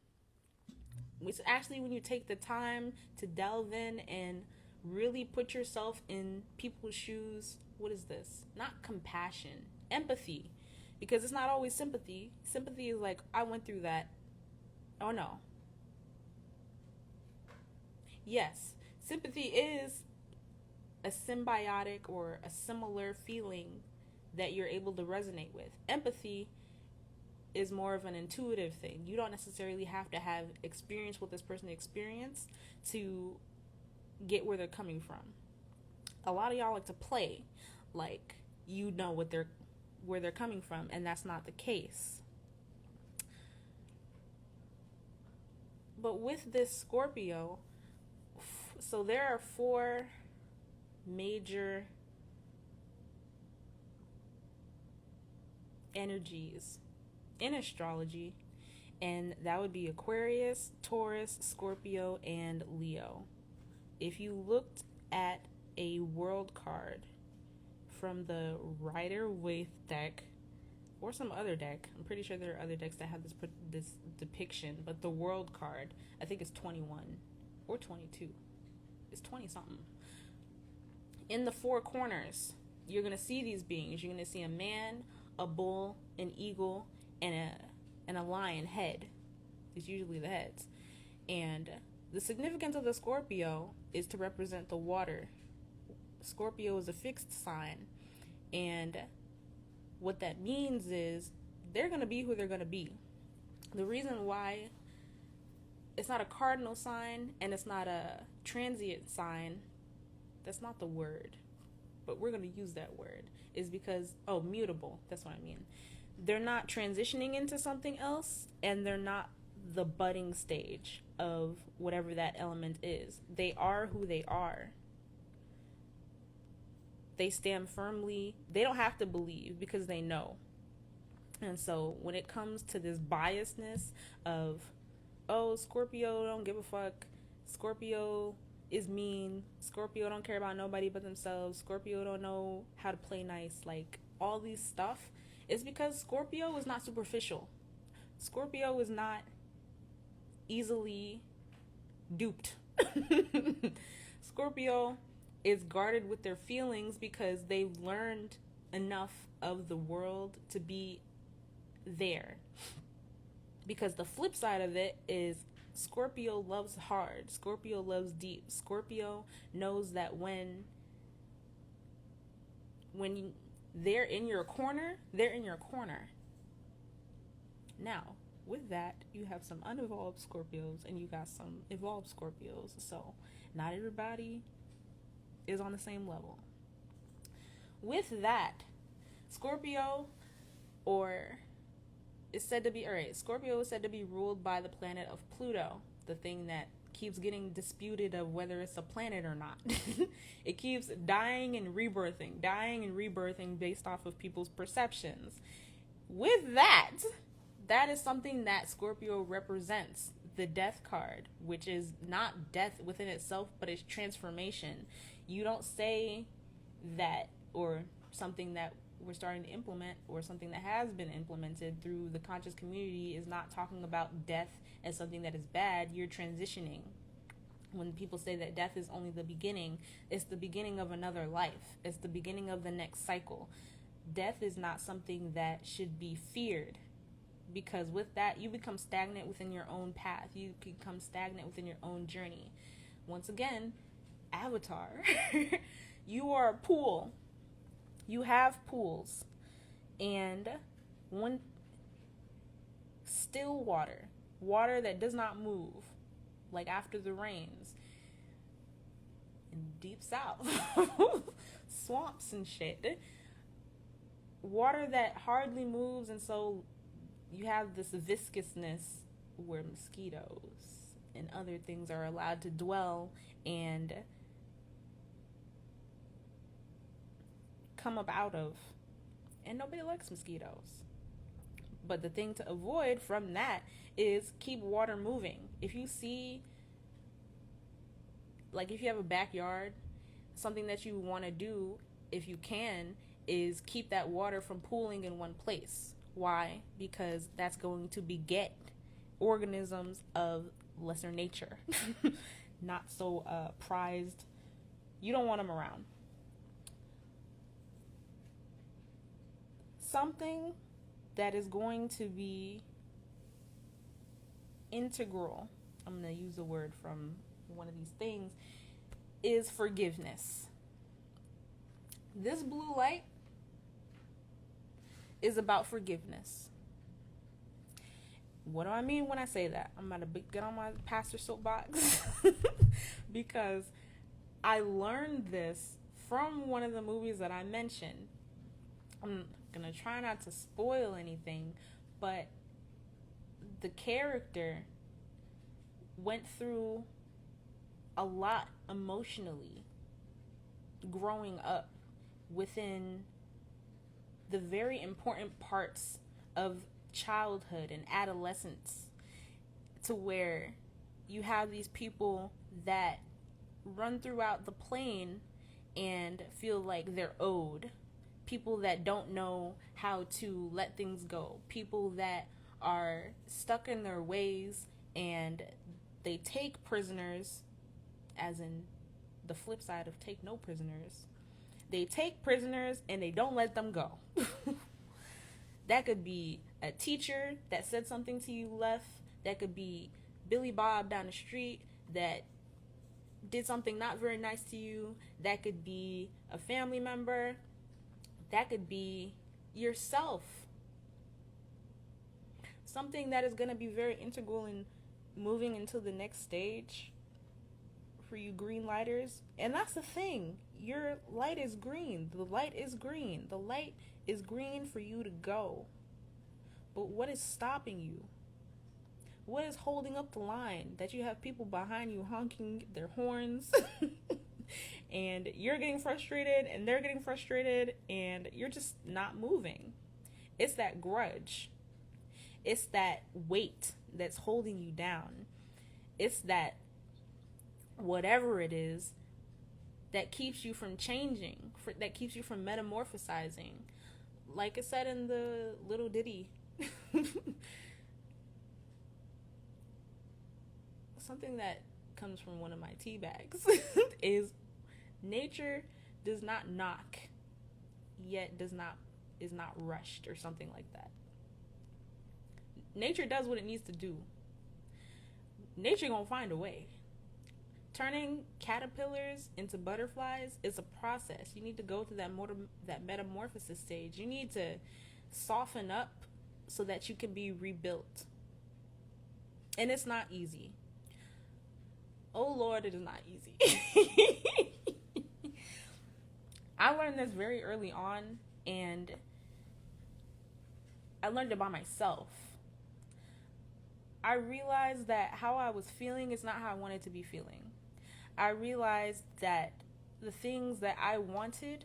Speaker 1: It's actually when you take the time to delve in and really put yourself in people's shoes. What is this? Not compassion, empathy. Because it's not always sympathy. Sympathy is like, I went through that. Oh no. Yes, sympathy is a symbiotic or a similar feeling that you're able to resonate with. Empathy is more of an intuitive thing. You don't necessarily have to have experience what this person experienced to get where they're coming from. A lot of y'all like to play like you know where they're coming from, and that's not the case. But with this Scorpio, so there are 4 major energies in astrology, and that would be Aquarius, Taurus, Scorpio, and Leo. If you looked at a world card from the Rider-Waite deck or some other deck, I'm pretty sure there are other decks that have this depiction, but the world card, I think it's 21 or 22. It's 20 something. In the 4 corners, you're going to see these beings. You're going to see a man, a bull, an eagle, and a lion head. It's usually the heads. And the significance of the Scorpio is to represent the water. Scorpio is a fixed sign. And what that means is they're going to be who they're going to be. The reason why it's not a cardinal sign and it's not a transient sign, that's not the word, but we're going to use that word, is because, mutable, that's what I mean. They're not transitioning into something else, and they're not the budding stage of whatever that element is. They are who they are. They stand firmly. They don't have to believe because they know. And so when it comes to this biasness of, Scorpio don't give a fuck, Scorpio is mean, Scorpio don't care about nobody but themselves, Scorpio don't know how to play nice, like all these stuff, is because Scorpio is not superficial. Scorpio is not easily duped. Scorpio is guarded with their feelings because they've learned enough of the world to be there. Because the flip side of it is Scorpio loves hard. Scorpio loves deep. Scorpio knows that when they're in your corner, they're in your corner. Now, with that, you have some unevolved Scorpios and you got some evolved Scorpios. So, not everybody is on the same level. With that, Scorpio is said to be ruled by the planet of Pluto, the thing that keeps getting disputed of whether it's a planet or not. It keeps dying and rebirthing based off of people's perceptions. With that is something that Scorpio represents, the death card, which is not death within itself, but it's transformation. You don't say that, or something that we're starting to implement, or something that has been implemented through the conscious community, is not talking about death as something that is bad. You're transitioning. When people say that death is only the beginning, it's the beginning of another life. It's the beginning of the next cycle. Death is not something that should be feared, because with that, you become stagnant within your own path. You become stagnant within your own journey. Once again, Avatar. You are a pool. You have pools, and one still water. Water that does not move, like after the rains in deep south, swamps and shit. Water that hardly moves, and so you have this viscousness where mosquitoes and other things are allowed to dwell and come up out of. And nobody likes mosquitoes. But the thing to avoid from that is keep water moving. If you see, like if you have a backyard, something that you want to do, if you can, is keep that water from pooling in one place. Why? Because that's going to beget organisms of lesser nature. Not so prized. You don't want them around. Something that is going to be integral, I'm going to use a word from one of these things, is forgiveness. This blue light is about forgiveness. What do I mean when I say that? I'm going to get on my pastor soapbox because I learned this from one of the movies that I mentioned. I'm going to try not to spoil anything, but the character went through a lot emotionally growing up within the very important parts of childhood and adolescence, to where you have these people that run throughout the plane and feel like they're owed, people that don't know how to let things go, people that are stuck in their ways and they take prisoners, as in the flip side of take no prisoners. They take prisoners and they don't let them go. That could be a teacher that said something to you left. That could be Billy Bob down the street that did something not very nice to you. That could be a family member. That could be yourself. Something that is going to be very integral in moving into the next stage for you green lighters. And that's the thing. Your light is green. The light is green. The light is green for you to go. But what is stopping you? What is holding up the line? That you have people behind you honking their horns and you're getting frustrated and they're getting frustrated and you're just not moving. It's that grudge. It's that weight that's holding you down. It's that whatever it is that keeps you from changing, that keeps you from metamorphosizing. Like I said in the little ditty, something that comes from one of my tea bags is nature does not knock, yet is not rushed, or something like that. Nature does what it needs to do. Nature gonna find a way. Turning caterpillars into butterflies is a process. You need to go through that metamorphosis stage. You need to soften up so that you can be rebuilt. And it's not easy. Oh Lord, it is not easy. I learned this very early on, and I learned it by myself. I realized that how I was feeling is not how I wanted to be feeling. I realized that the things that I wanted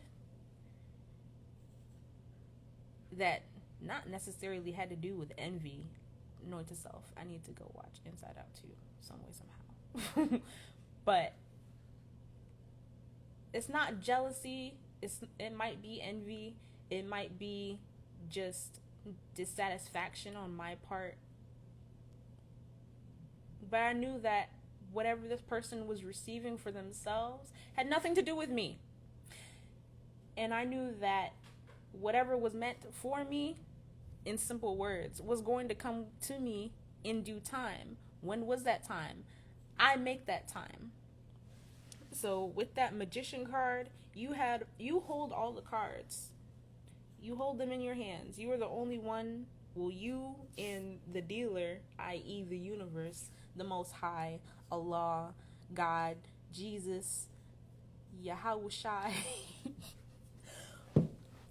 Speaker 1: that not necessarily had to do with envy, note to self, I need to go watch Inside Out too, some way, somehow. But it's not jealousy. It might be envy. It might be just dissatisfaction on my part. But I knew that whatever this person was receiving for themselves had nothing to do with me. And I knew that whatever was meant for me, in simple words, was going to come to me in due time. When was that time? I make that time. So with that magician card, you hold all the cards. You hold them in your hands. You are the only one Will you and the dealer, i.e., the universe, the Most High, Allah, God, Jesus, Yahweh Shai,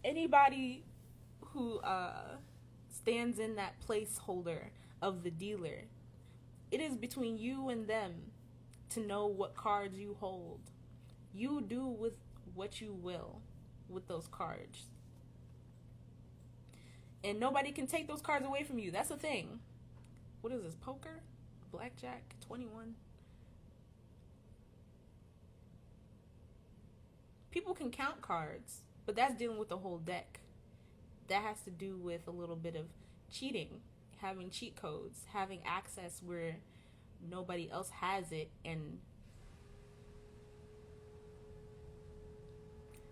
Speaker 1: anybody who stands in that placeholder of the dealer, it is between you and them to know what cards you hold. You do with what you will with those cards. And nobody can take those cards away from you. That's the thing. What is this, poker? Blackjack? 21? People can count cards, but that's dealing with the whole deck. That has to do with a little bit of cheating, having cheat codes, having access where nobody else has it, and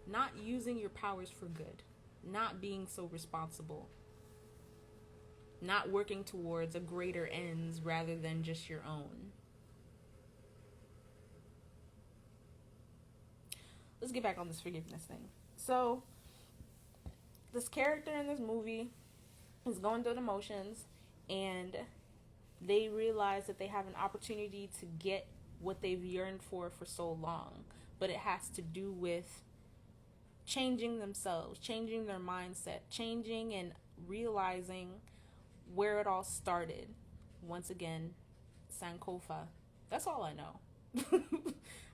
Speaker 1: not using your powers for good, not being so responsible, not working towards a greater ends rather than just your own. Let's get back on this forgiveness thing. So, this character in this movie is going through the motions, and they realize that they have an opportunity to get what they've yearned for so long. But it has to do with changing themselves, changing their mindset, changing and realizing where it all started. Once again, Sankofa. That's all I know.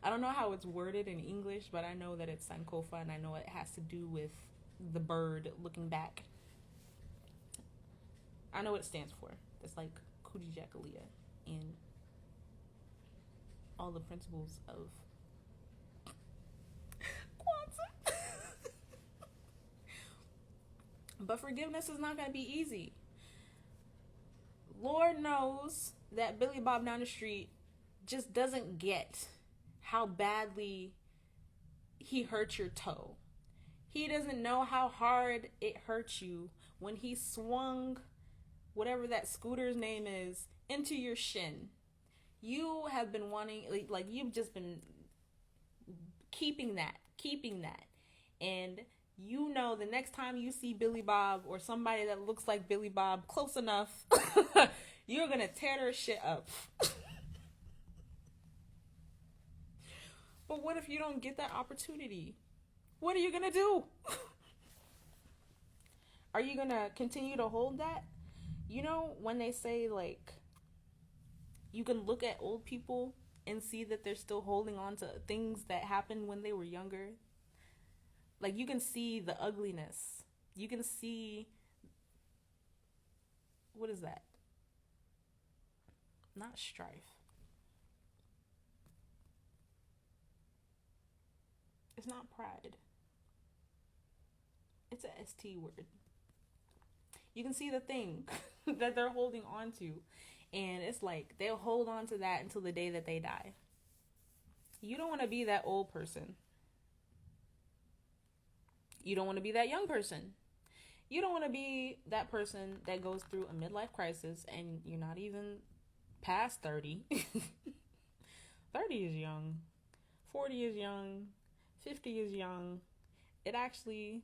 Speaker 1: I don't know how it's worded in English, but I know that it's Sankofa, and I know it has to do with the bird looking back. I know what it stands for. It's like Kujijakalia and all the principles of Kwanzaa. But forgiveness is not going to be easy. Lord knows that Billy Bob down the street just doesn't get how badly he hurt your toe. He doesn't know how hard it hurt you when he swung whatever that scooter's name is into your shin. You have been wanting, like you've just been keeping that. And you know the next time you see Billy Bob or somebody that looks like Billy Bob close enough, you're going to tear their shit up. But what if you don't get that opportunity? What are you going to do? Are you going to continue to hold that? You know, when they say, like, you can look at old people and see that they're still holding on to things that happened when they were younger. Like, you can see the ugliness. You can see, what is that? Not strife. It's not pride. It's a ST word. You can see the thing that they're holding on to. And it's like, they'll hold on to that until the day that they die. You don't want to be that old person. You don't want to be that young person. You don't want to be that person that goes through a midlife crisis and you're not even past 30. 30 is young. 40 is young. 50 is young. It actually...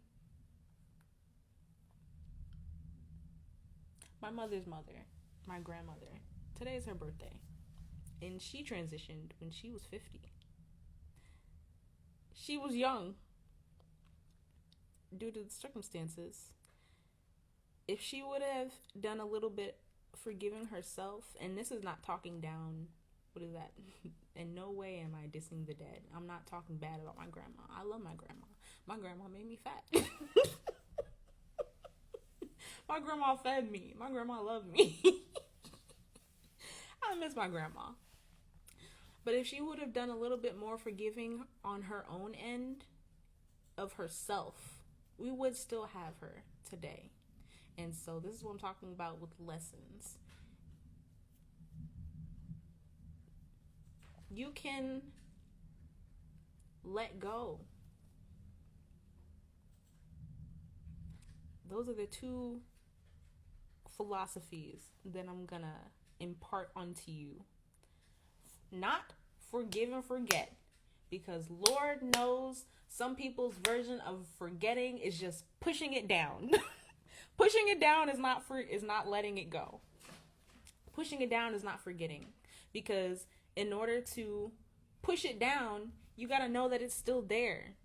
Speaker 1: My mother's mother, my grandmother, today is her birthday. And she transitioned when she was 50. She was young. Due to the circumstances. If she would have done a little bit forgiving herself, and this is not talking down, what is that? In no way am I dissing the dead. I'm not talking bad about my grandma. I love my grandma. My grandma made me fat. My grandma fed me. My grandma loved me. I miss my grandma. But if she would have done a little bit more forgiving on her own end of herself, we would still have her today. And so this is what I'm talking about with lessons. You can let go. Those are the two philosophies that I'm gonna impart onto you. Not forgive and forget, because Lord knows some people's version of forgetting is just pushing it down. Pushing it down is not letting it go. Pushing it down is not forgetting, because in order to push it down, you got to know that it's still there.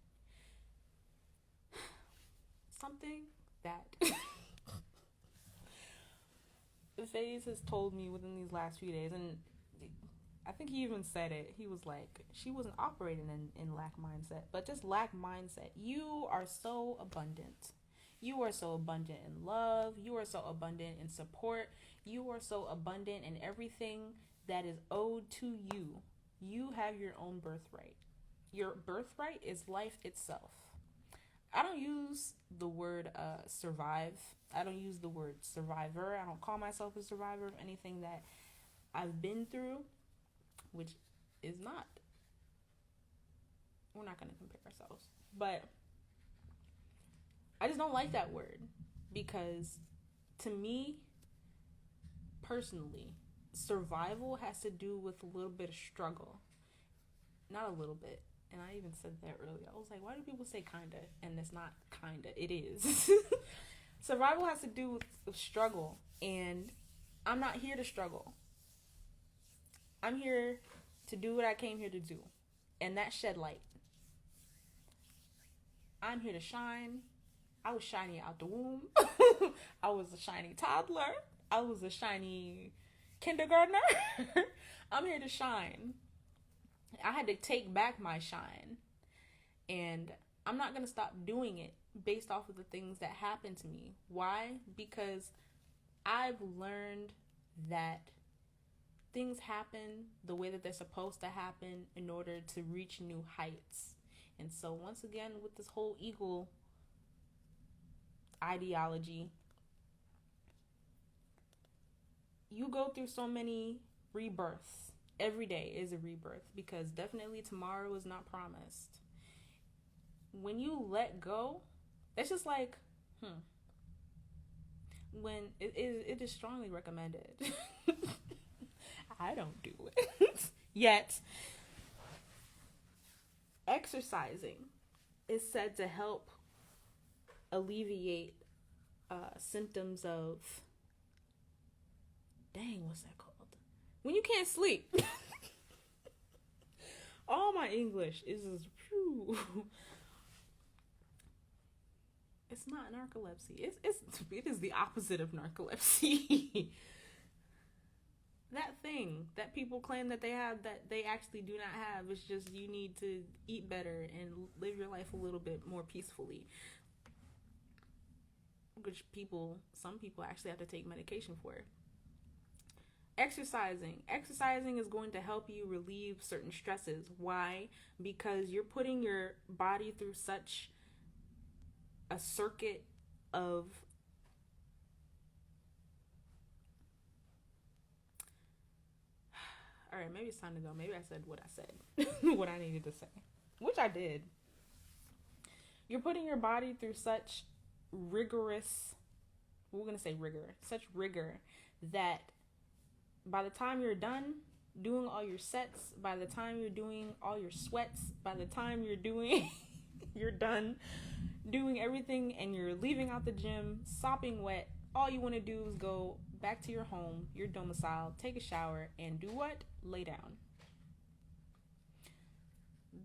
Speaker 1: Something that Faise has told me within these last few days, and I think he even said it. He was like, she wasn't operating in lack mindset, but just lack mindset. You are so abundant. You are so abundant in love. You are so abundant in support. You are so abundant in everything that is owed to you. You have your own birthright. Your birthright is life itself. I don't use the word survive. I don't use the word survivor. I don't call myself a survivor of anything that I've been through, which is not. We're not going to compare ourselves. But I just don't like that word, because to me, personally, survival has to do with a little bit of struggle. Not a little bit. And I even said that earlier. I was like, why do people say kinda? And it's not kinda. It is. Survival has to do with struggle. And I'm not here to struggle. I'm here to do what I came here to do. And that's shed light. I'm here to shine. I was shiny out the womb. I was a shiny toddler. I was a shiny kindergartner. I'm here to shine. I had to take back my shine. And I'm not going to stop doing it based off of the things that happened to me. Why? Because I've learned that things happen the way that they're supposed to happen in order to reach new heights. And so once again, with this whole eagle ideology, you go through so many rebirths. Every day is a rebirth, because definitely tomorrow is not promised. When you let go, it's just like, when it is strongly recommended. I don't do it yet. Exercising is said to help alleviate symptoms of, what's that called? When you can't sleep. All my English is just, it's not narcolepsy. It is the opposite of narcolepsy. That thing that people claim that they have that they actually do not have. It's just you need to eat better and live your life a little bit more peacefully. Which some people actually have to take medication for it. Exercising is going to help you relieve certain stresses. Why? Because you're putting your body through such a circuit of all right, maybe it's time to go. Maybe I said what I said. What I needed to say, which I did. You're putting your body through such such rigor that by the time you're done doing all your sets, by the time you're doing all your sweats, by the time you're done doing everything and you're leaving out the gym, sopping wet, all you want to do is go back to your home, your domicile, take a shower, and do what? Lay down.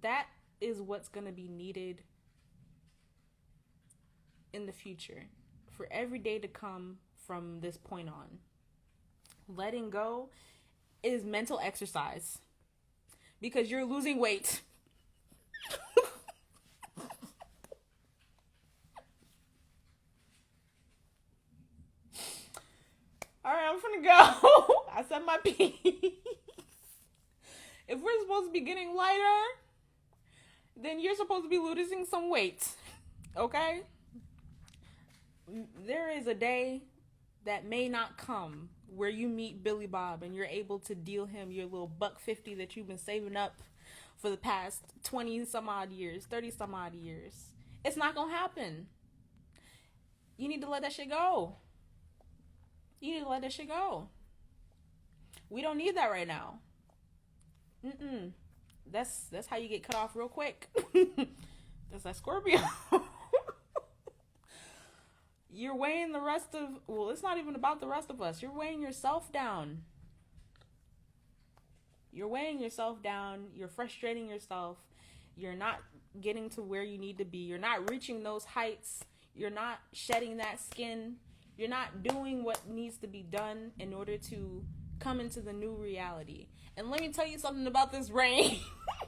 Speaker 1: That is what's going to be needed in the future for every day to come from this point on. Letting go is mental exercise, because you're losing weight. All right, I'm gonna go. I said my piece. If we're supposed to be getting lighter, then you're supposed to be losing some weight. Okay? There is a day that may not come where you meet Billy Bob and you're able to deal him your little $1.50 that you've been saving up for the past 20 some odd years, 30 some odd years. It's not gonna happen. You need to let that shit go. You need to let that shit go. We don't need that right now. That's how you get cut off real quick. That's that Scorpio. You're weighing the rest of, well, it's not even about the rest of us. You're weighing yourself down. You're weighing yourself down. You're frustrating yourself. You're not getting to where you need to be. You're not reaching those heights. You're not shedding that skin. You're not doing what needs to be done in order to come into the new reality. And let me tell you something about this rain. I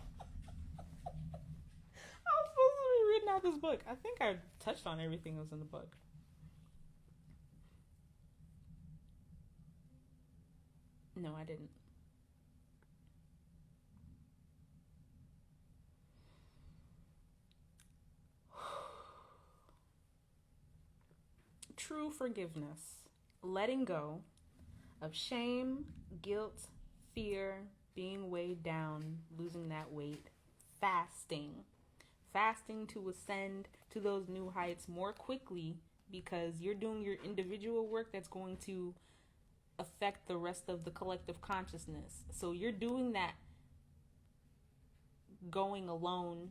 Speaker 1: was supposed to be reading out this book. I think I touched on everything that was in the book. No, I didn't. True forgiveness. Letting go of shame, guilt, fear, being weighed down, losing that weight. Fasting. Fasting to ascend to those new heights more quickly because you're doing your individual work that's going to affect the rest of the collective consciousness. So you're doing that going alone.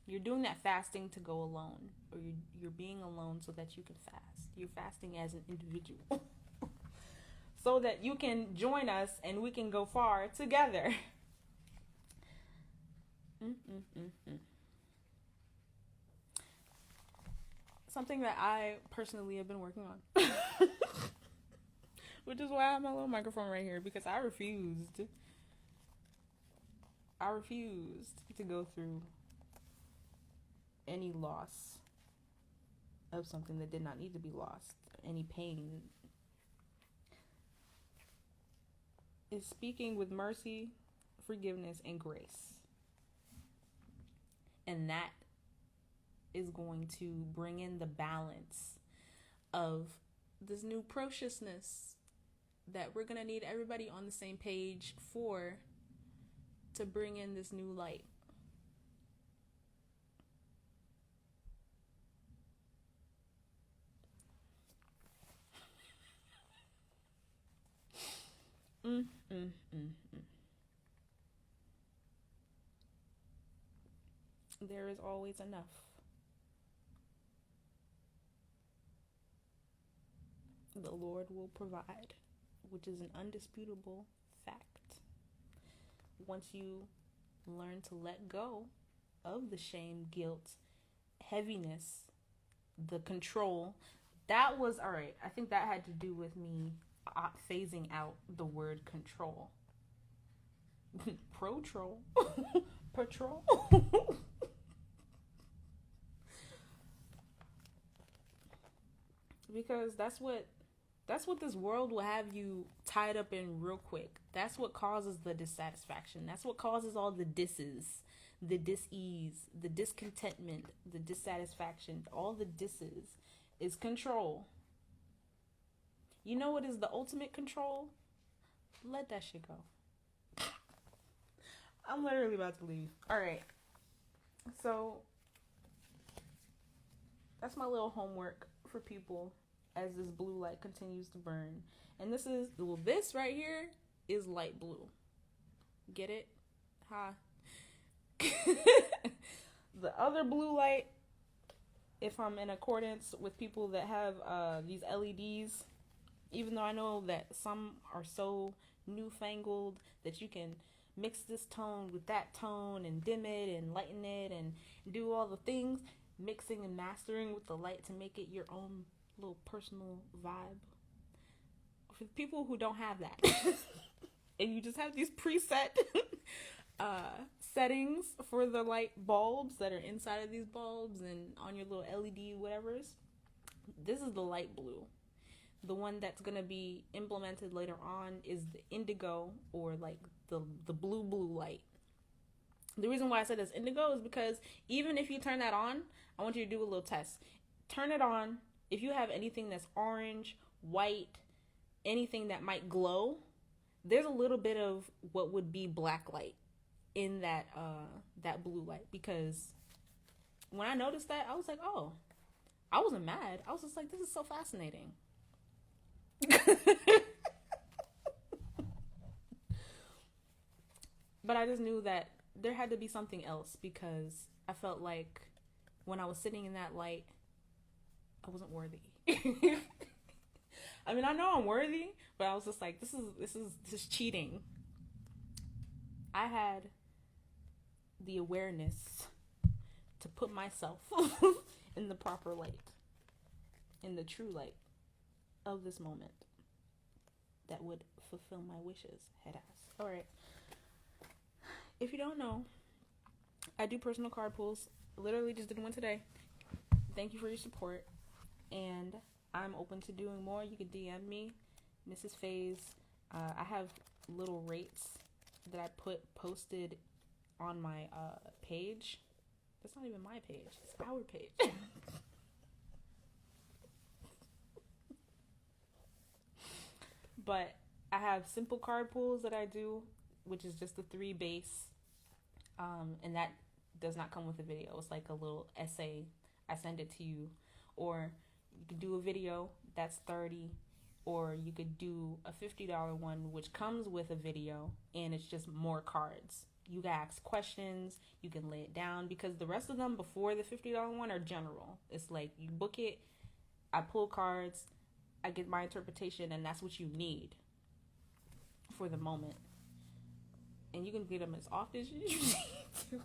Speaker 1: You're doing that fasting to go alone, or you're being alone so that you can fast. You're fasting as an individual so that you can join us and we can go far together. Something that I personally have been working on. Which is why I have my little microphone right here, because I refused to go through any loss of something that did not need to be lost, any pain. Is speaking with mercy, forgiveness, and grace. And that is going to bring in the balance of this new preciousness that we're going to need everybody on the same page for, to bring in this new light. There is always enough. The Lord will provide, which is an undisputable fact. Once you learn to let go of the shame, guilt, heaviness, the control, that was, all right, I think that had to do with me phasing out the word control. Pro-troll. Patrol. Because that's what this world will have you tied up in real quick. That's what causes the dissatisfaction. That's what causes all the disses, the dis-ease, the discontentment, the dissatisfaction. All the disses is control. You know what is the ultimate control? Let that shit go. I'm literally about to leave. All right. So that's my little homework for people as this blue light continues to burn. And this right here is light blue. Get it? Ha. The other blue light, if I'm in accordance with people that have these LEDs, even though I know that some are so newfangled that you can mix this tone with that tone and dim it and lighten it and do all the things, mixing and mastering with the light to make it your own little personal vibe. For people who don't have that and you just have these preset settings for the light bulbs that are inside of these bulbs and on your little LED whatever's, this is the light blue. The one that's going to be implemented later on is the indigo, or like the blue light. The reason why I said it's indigo is because even if you turn that on, I want you to do a little test. Turn it on. If you have anything that's orange, white, anything that might glow, there's a little bit of what would be black light in that blue light. Because when I noticed that, I was like, oh, I wasn't mad. I was just like, this is so fascinating. But I just knew that there had to be something else, because I felt like when I was sitting in that light, I wasn't worthy. I mean, I know I'm worthy, but I was just like, this is cheating. I had the awareness to put myself in the proper light, in the true light of this moment that would fulfill my wishes. Head ass. All right. If you don't know, I do personal card pulls. Literally just did one today. Thank you for your support. And I'm open to doing more. You can DM me, Mrs. Faise. I have little rates that I posted on my page. That's not even my page. It's our page. But I have simple card pulls that I do, which is just the 3 base. And that does not come with a video. It's like a little essay. I send it to you. Or you could do a video, that's $30. Or you could do a $50 one, which comes with a video, and it's just more cards. You can ask questions, you can lay it down, because the rest of them before the $50 one are general. It's like you book it, I pull cards, I get my interpretation, and that's what you need for the moment. And you can get them as often as you need to.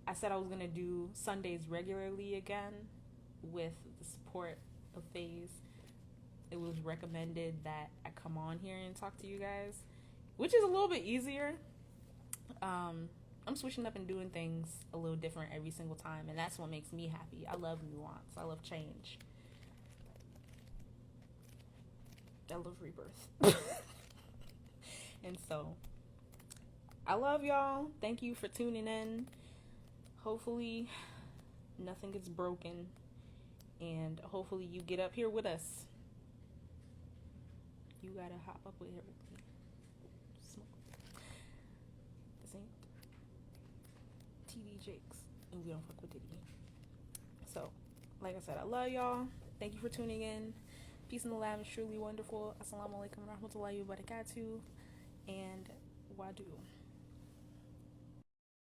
Speaker 1: I said I was going to do Sundays regularly again with the support of Faise. It was recommended that I come on here and talk to you guys, which is a little bit easier. I'm switching up and doing things a little different every single time, and that's what makes me happy. I love nuance. I love change. I love rebirth. And so, I love y'all. Thank you for tuning in. Hopefully, nothing gets broken. And hopefully you get up here with us. You gotta hop up with here with me. Smoke. This ain't TD Jakes. And we don't fuck with Diddy. So, like I said, I love y'all. Thank you for tuning in. Peace in the lab is truly wonderful. Assalamu alaikum warahmatullahi wabarakatuh. And wadu.